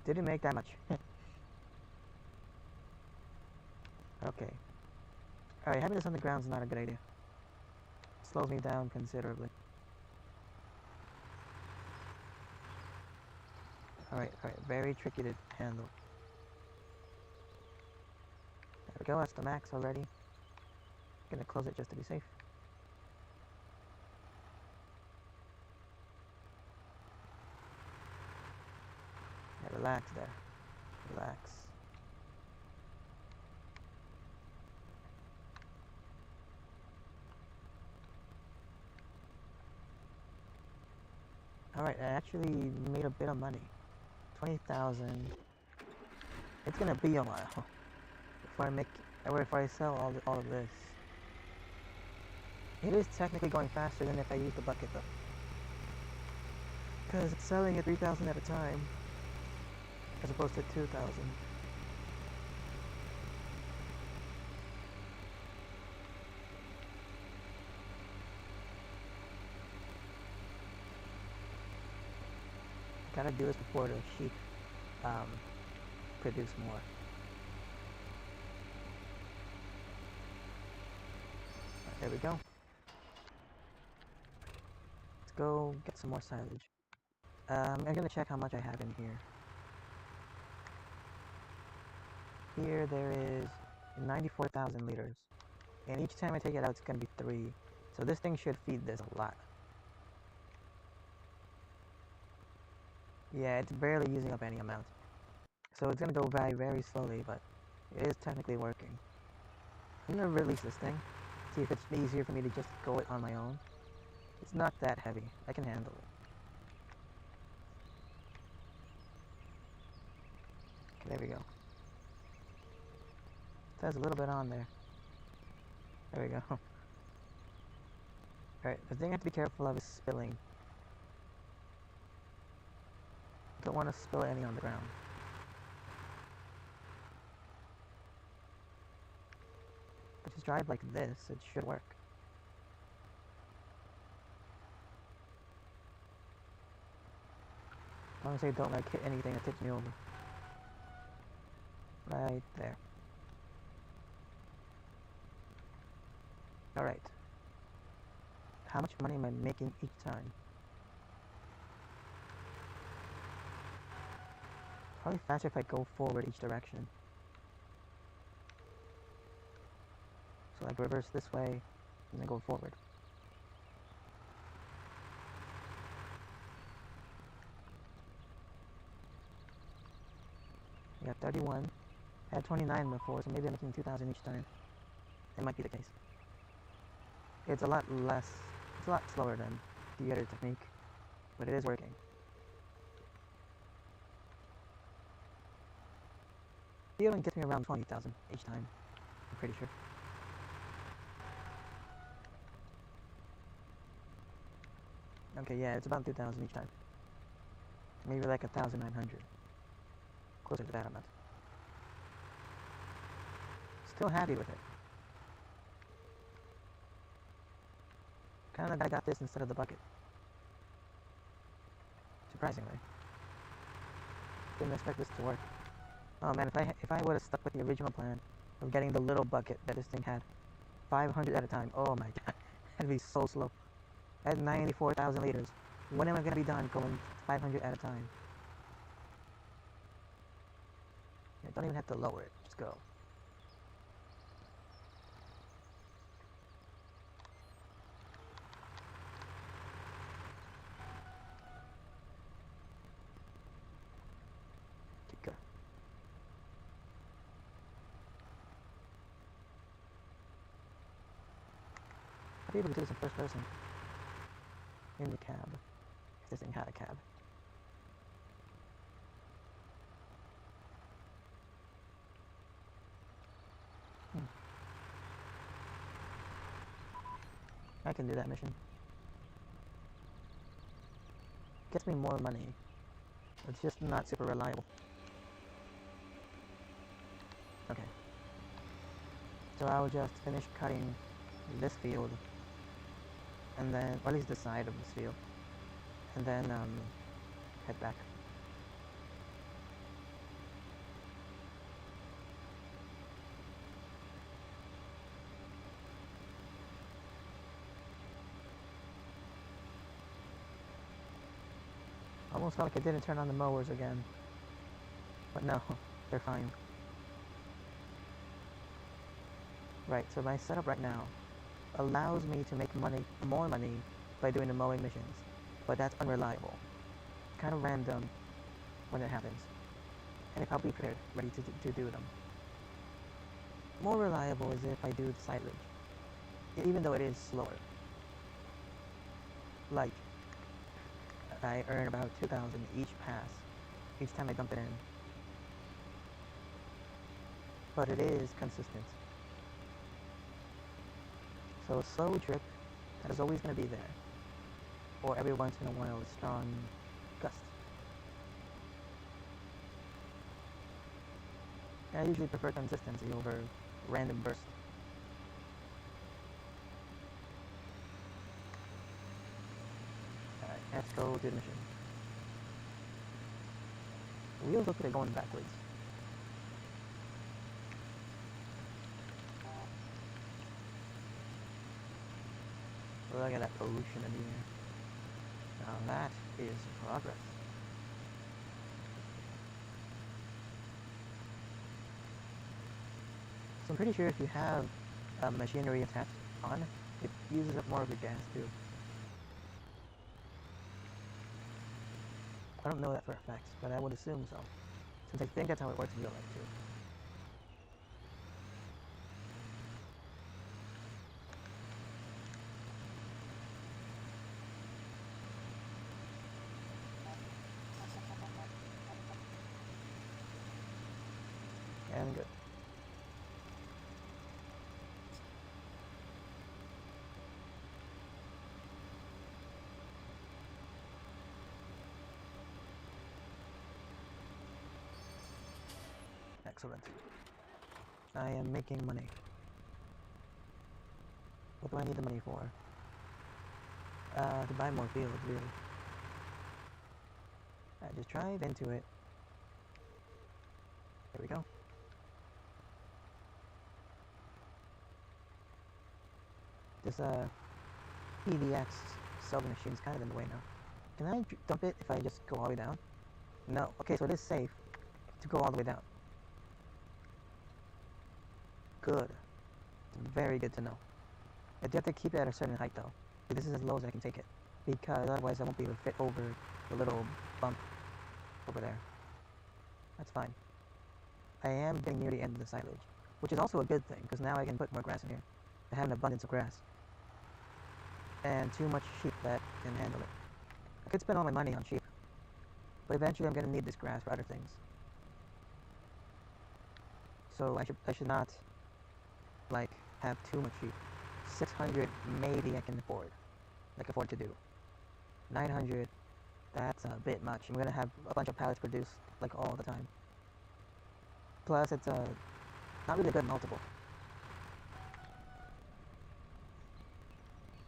Didn't make that much. Okay. Alright, having this on the ground is not a good idea. Slows me down considerably. Alright, very tricky to handle. There we go, that's the max already. Gonna close it just to be safe. Yeah, relax there. Relax. Alright, I actually made a bit of money. 20,000. It's gonna be a while before I sell all of this. It is technically going faster than if I use the bucket though. Because it's selling at 3,000 at a time, as opposed to 2,000. Gotta do this before the sheep produce more. There we go. Let's go get some more silage. I'm gonna check how much I have in here. Here there is 94,000 liters. And each time I take it out, it's gonna be 3. So this thing should feed this a lot. Yeah, it's barely using up any amount. So it's gonna go by very slowly, but it is technically working. I'm gonna release this thing. See if it's easier for me to just go it on my own. It's not that heavy. I can handle it. Okay, there we go. It has a little bit on there. There we go. Alright, the thing I have to be careful of is spilling. Don't want to spill any on the ground. But just drive like this, it should work. As long as I don't like hit anything that tips me over. Right there. Alright. How much money am I making each time? Probably faster if I go forward each direction. So like reverse this way, and then go forward. I got 31. I had 29 before, so maybe I'm making 2,000 each time. It might be the case. It's a lot slower than the other technique, but it is working. The other one gets me around 20,000 each time, I'm pretty sure. Okay, yeah, it's about 2,000 each time. Maybe like 1,900. Closer to that amount. Still happy with it. Kinda glad I got this instead of the bucket. Surprisingly. Didn't expect this to work. Oh man, if I would have stuck with the original plan of getting the little bucket that this thing had, 500 at a time, oh my god, that'd be so slow. At 94,000 liters, when am I gonna be done going 500 at a time? I don't even have to lower it, just go. Go. I'll be able to do this in first person. In the cab. If this thing had a cab. I can do that mission. Gets me more money It's just not super reliable. Okay. So I'll just finish cutting this field, and then, or at least the side of this field, and then head back. Almost felt like I didn't turn on the mowers again, but no, they're fine. Right, so my setup right now allows me to make more money by doing the mowing missions, but that's unreliable. Kind of random when it happens, and if I'll be prepared, ready to do them. More reliable is if I do the silage, even though it is slower. Like, I earn about 2,000 each pass, each time I dump it in. But it is consistent. So a slow drip that is always going to be there, or every once in a while a strong gust. I usually prefer consistency over random burst. Alright, let's go do the mission. The wheels look like they're going backwards. Look at that pollution in the air. Now that is progress. So I'm pretty sure if you have machinery attached on, it uses up more of your gas too. I don't know that for a fact, but I would assume so, since I think that's how it works in real life too. And good. Excellent. I am making money. What do I need the money for? To buy more fields, really. I just drive into it. There we go. This EDX sewing machine is kind of in the way now. Can I dump it if I just go all the way down? No. Okay, so it is safe to go all the way down. Good. It's very good to know. I do have to keep it at a certain height though. This is as low as I can take it, because otherwise I won't be able to fit over the little bump over there. That's fine. I am getting near the end of the silage, which is also a good thing, because now I can put more grass in here. I have an abundance of grass. And too much sheep that can handle it. I could spend all my money on sheep, but eventually I'm going to need this grass for other things. So I should not, like, have too much sheep. 600 maybe I can afford to do. 900, that's a bit much. I'm going to have a bunch of pallets produced, like, all the time. Plus, it's not really a good multiple.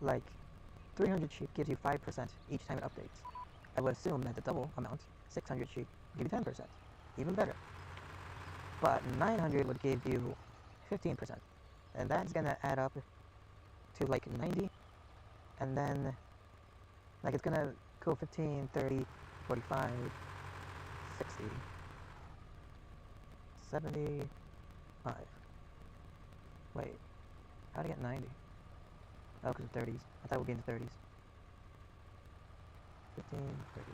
Like, 300 sheep gives you 5% each time it updates. I would assume that the double amount, 600 sheep, would give you 10%. Even better. But 900 would give you 15%. And that's gonna add up to like 90. And then, like, it's gonna go 15, 30, 45, 60, 75. Wait, how'd I get 90? Oh, because of 30s. I thought we'd be in the 30s. 15, 30.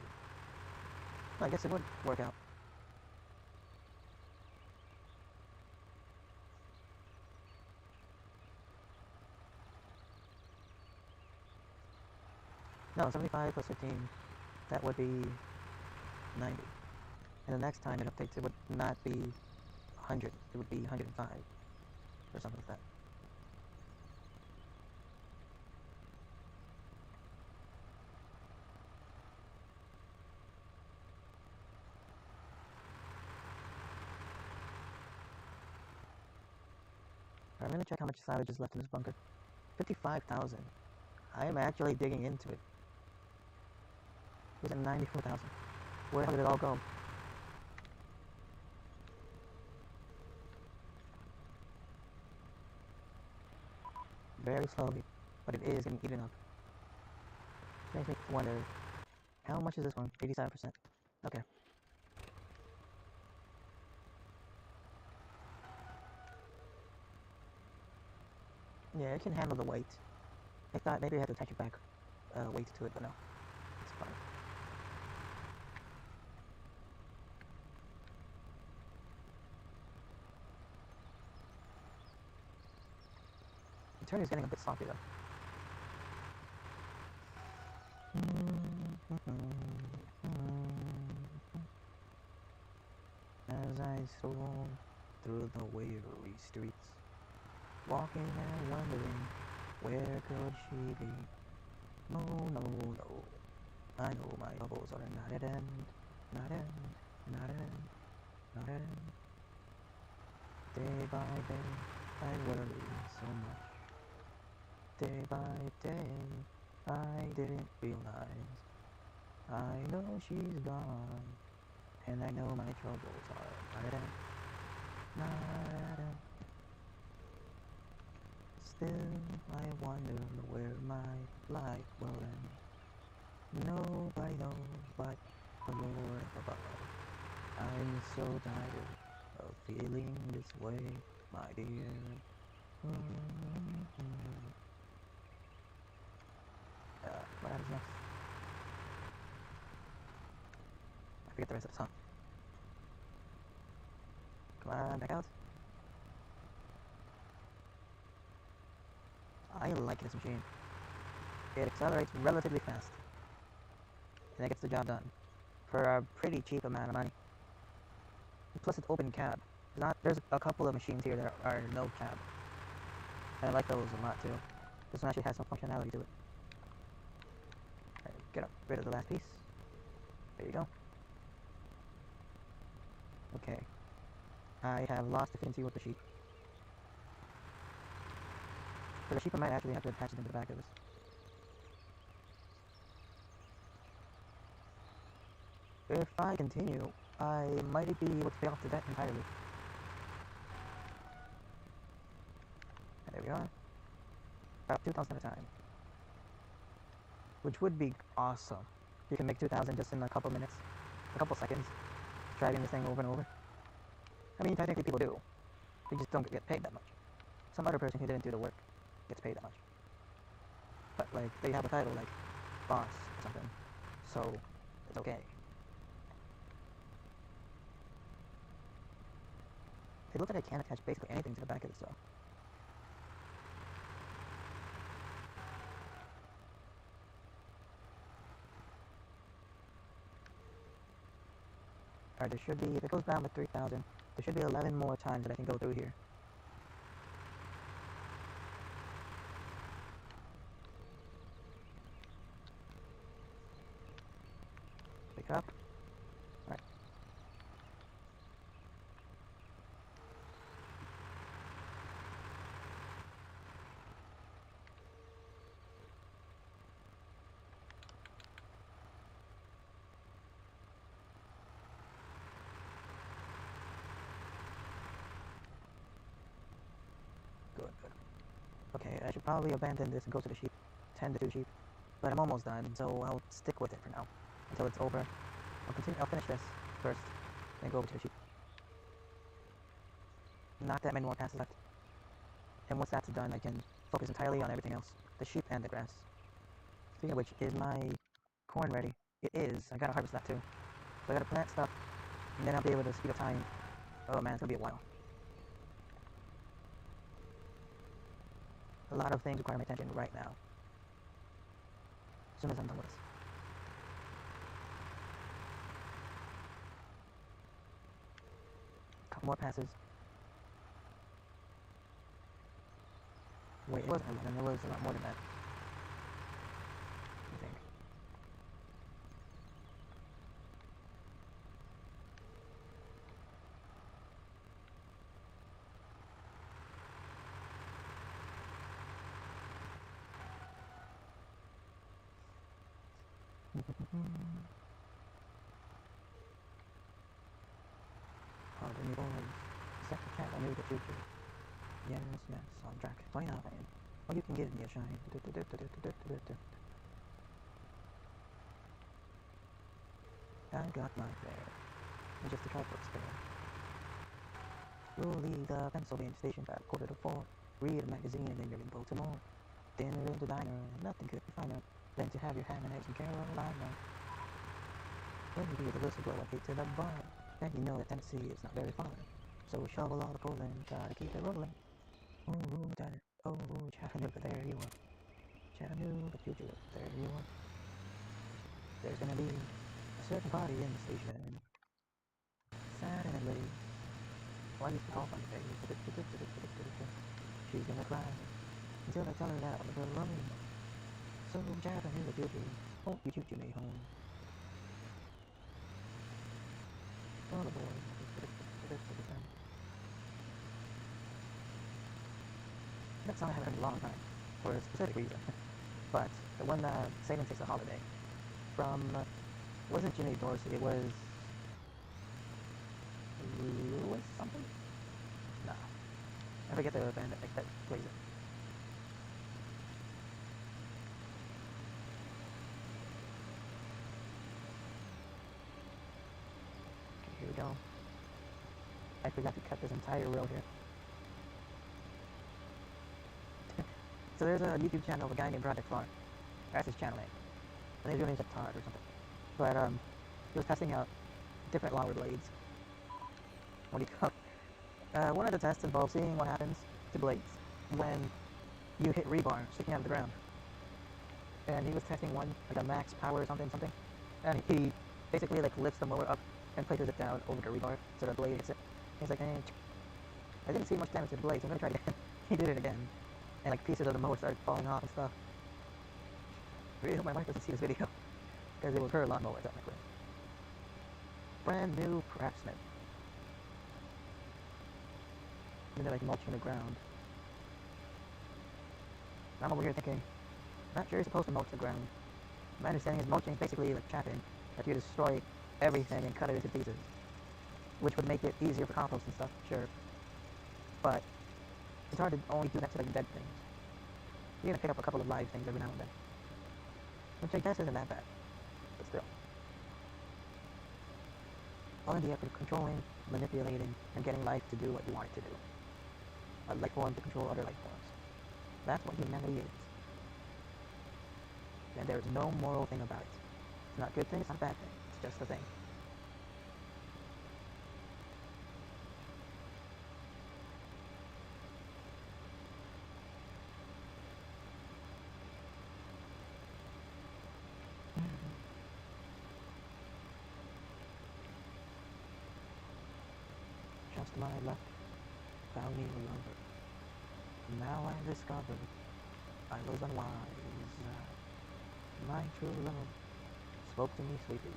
Well, I guess it would work out. No, 75 plus 15, that would be 90. And the next time it updates, it would not be 100, it would be 105, or something like that. I'm gonna check how much salvage is left in this bunker. 55,000. I am actually digging into it. It was at 94,000. Where the hell did it all go? Very slowly, but it is getting eaten up. Makes me wonder, how much is this one? 87%. Okay. Yeah, it can handle the weight. I thought maybe I had to attach it back weight to it, but no. It's fine. The turn is getting a bit sloppy though. As I stroll through the weary streets, walking and wondering, where could she be? No, no, no. I know my troubles are not at end, not end, not end, not end. Day by day, I worry so much. Day by day, I didn't realize. I know she's gone, and I know my troubles are not at end, not at end. Still, I wonder where my life will end. Nobody knows but the Lord above. I'm so tired of feeling this way, my dear. What happens next? I forget the rest of the song. Come on, back out. I like this machine. It accelerates relatively fast, and it gets the job done for a pretty cheap amount of money. Plus, it's open cab. There's a couple of machines here that are no cab. And I like those a lot too. This one actually has some functionality to it. Alright, get rid of the last piece. There you go. Okay. I have lost affinity with the sheep. For the sheep, I might actually have to attach it into the back of this. If I continue, I might be able to pay off the debt entirely. And there we are. About 2,000 at a time. Which would be awesome. You can make 2,000 just in a couple minutes. A couple seconds. Driving this thing over and over. I mean, technically people do. They just don't get paid that much. Some other person who didn't do the work gets paid that much. But, like, they have a title like boss or something. So, it's okay. It looks like I can attach basically anything to the back of this though. Alright, there should be, if it goes down to 3,000, there should be 11 more times that I can go through here. Pick up. Alright. Good, good. Okay, I should probably abandon this and go to the sheep. Tend to the sheep. But I'm almost done, so I'll stick with it for now. Until it's over. I'll finish this first, then go over to the sheep. Not that many more passes left. And once that's done, I can focus entirely on everything else. The sheep and the grass. Speaking of which, is my corn ready? It is. I gotta harvest that too. So I gotta plant stuff, and then I'll be able to speed up time. Oh man, it's gonna be a while. A lot of things require my attention right now. As soon as I'm done with this. A couple more passes. Wait, it wasn't 11, it was a lot more than that. I think. Oh, the new boys. Set the channel new to future. Yes, on track 29. Well, you can give me a shine. I got my fare. And just a trifle spare. We'll leave the Pennsylvania station at 3:45. Read a magazine and then you're in Baltimore. Dinner in the diner, nothing could be finer than to have your ham and eggs in Carolina. When you be the whistleblower, get to the bar, then you know that Tennessee is not very far. So we shovel all the coal and try to keep it rolling. Ooh, diner, oh, Chattanooga, there you are. Chattanooga, future, there you are. There's gonna be a certain party in the station. Saturday. Why used to call on the face? She's gonna cry until I tell her that I'm gonna run. So Chattanooga, future, won't you choo-choo me home? Oh boy. That song I haven't heard in a long time, for a specific reason. But the one Satan Takes a Holiday from, it wasn't Jimmy Dorsey, it was Lewis something? No. I forget the band that plays it. Okay, here we go. I forgot to cut this entire row here. So there's a YouTube channel of a guy named Project Flar. That's his channel name. I think his real name's like Todd or something. But he was testing out different longer blades. What do you call it? One of the tests involved seeing what happens to blades when you hit rebar sticking out of the ground. And he was testing one, like a max power or something. And he basically like lifts the mower up and places it down over the rebar so the blade hits it. He's like, I didn't see much damage to the blade, so I'm gonna try it again. He did it again. And like pieces of the mower started falling off and stuff. I really hope my wife doesn't see this video, because it was her lawnmower technically. Brand new Craftsman. And they're like mulching the ground. I'm over here thinking, not sure you're supposed to mulch the ground. My understanding is mulching is basically like chaffing, that you destroy everything and cut it into pieces, which would make it easier for compost and stuff, sure. But it's hard to only do that to like dead things. You're gonna pick up a couple of live things every now and then, which I guess isn't that bad, but still. All in the effort of controlling, manipulating, and getting life to do what you want it to do. A life form to control other life forms. That's what humanity is. And there is no moral thing about it. It's not a good thing, it's not a bad thing. It's just a thing. Just my luck found me a lover. Now I discovered I was unwise. My true love spoke to me sweetly.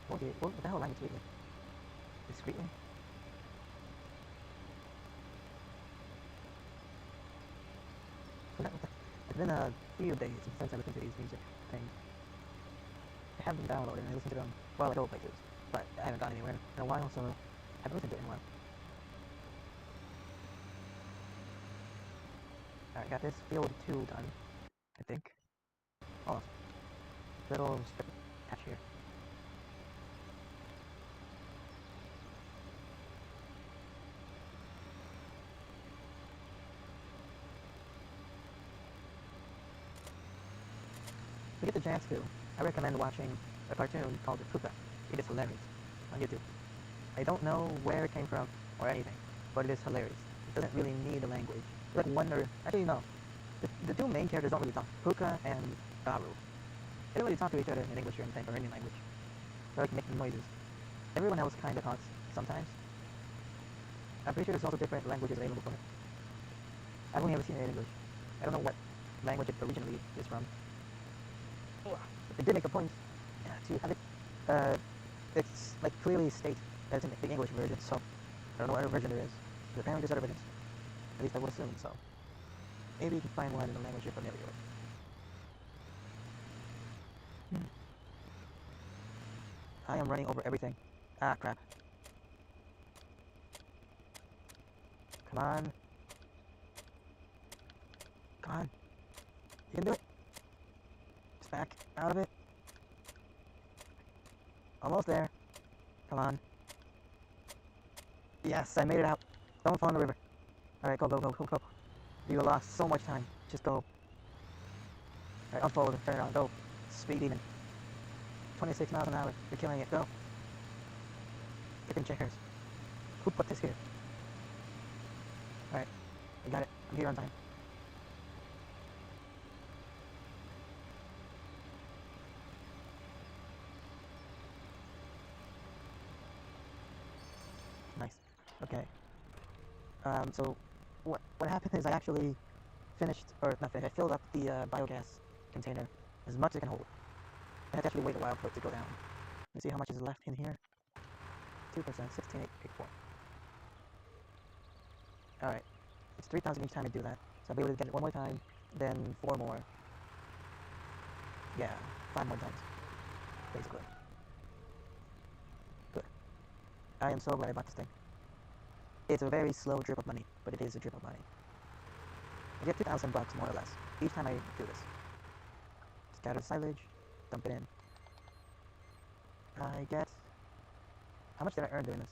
What the hell language sweetly? Discreetly? It's been a few days since I listened to these music things. I have them downloaded and I listen to them while I go places, but I haven't gone anywhere in a while, so I haven't listened to it in a while. Alright, got this field 2 done, I think. Oh, little strip patch here. If you get the chance to, I recommend watching a cartoon called Puka. It is hilarious on YouTube. I don't know where it came from or anything, but it is hilarious. It doesn't really need a language. Like wonder. Actually, no. The two main characters don't really talk. Puka and Garu. They don't really talk to each other in English or anything, or any language. They like making noises. Everyone else kind of talks sometimes. I'm pretty sure there's also different languages available for it. I've only ever seen it in English. I don't know what language it originally is from. But they did make a point to have it. It's like clearly state that it's in the English version, so I don't know what other version there is. But apparently there's other versions. At least I would assume so. Maybe you can find one in a language you're familiar with. I am running over everything. Ah, crap. Come on. Come on. You can do it. Just back out of it. Almost there. Come on. Yes, I made it out. Don't fall in the river. Alright, go, go, go, go, go. You lost so much time. Just go. Alright, unfold and turn around. Go. Speed demon. 26 miles an hour. You're killing it. Go. Chicken checkers. Who put this here? Alright. I got it. I'm here on time. Nice. Okay. So what happened is I actually finished, or not finished, I filled up the biogas container as much as it can hold. I had to actually wait a while for it to go down. Let me see how much is left in here. 2%, 16,884. Alright. It's 3,000 each time I do that. So I'll be able to get it one more time, then 4 more. Yeah, 5 more times. Basically. Good. I am so glad I bought this thing. It's a very slow drip of money, but it is a drip of money. I get 2,000 bucks more or less each time I do this. Scatter silage, dump it in. I get... How much did I earn doing this?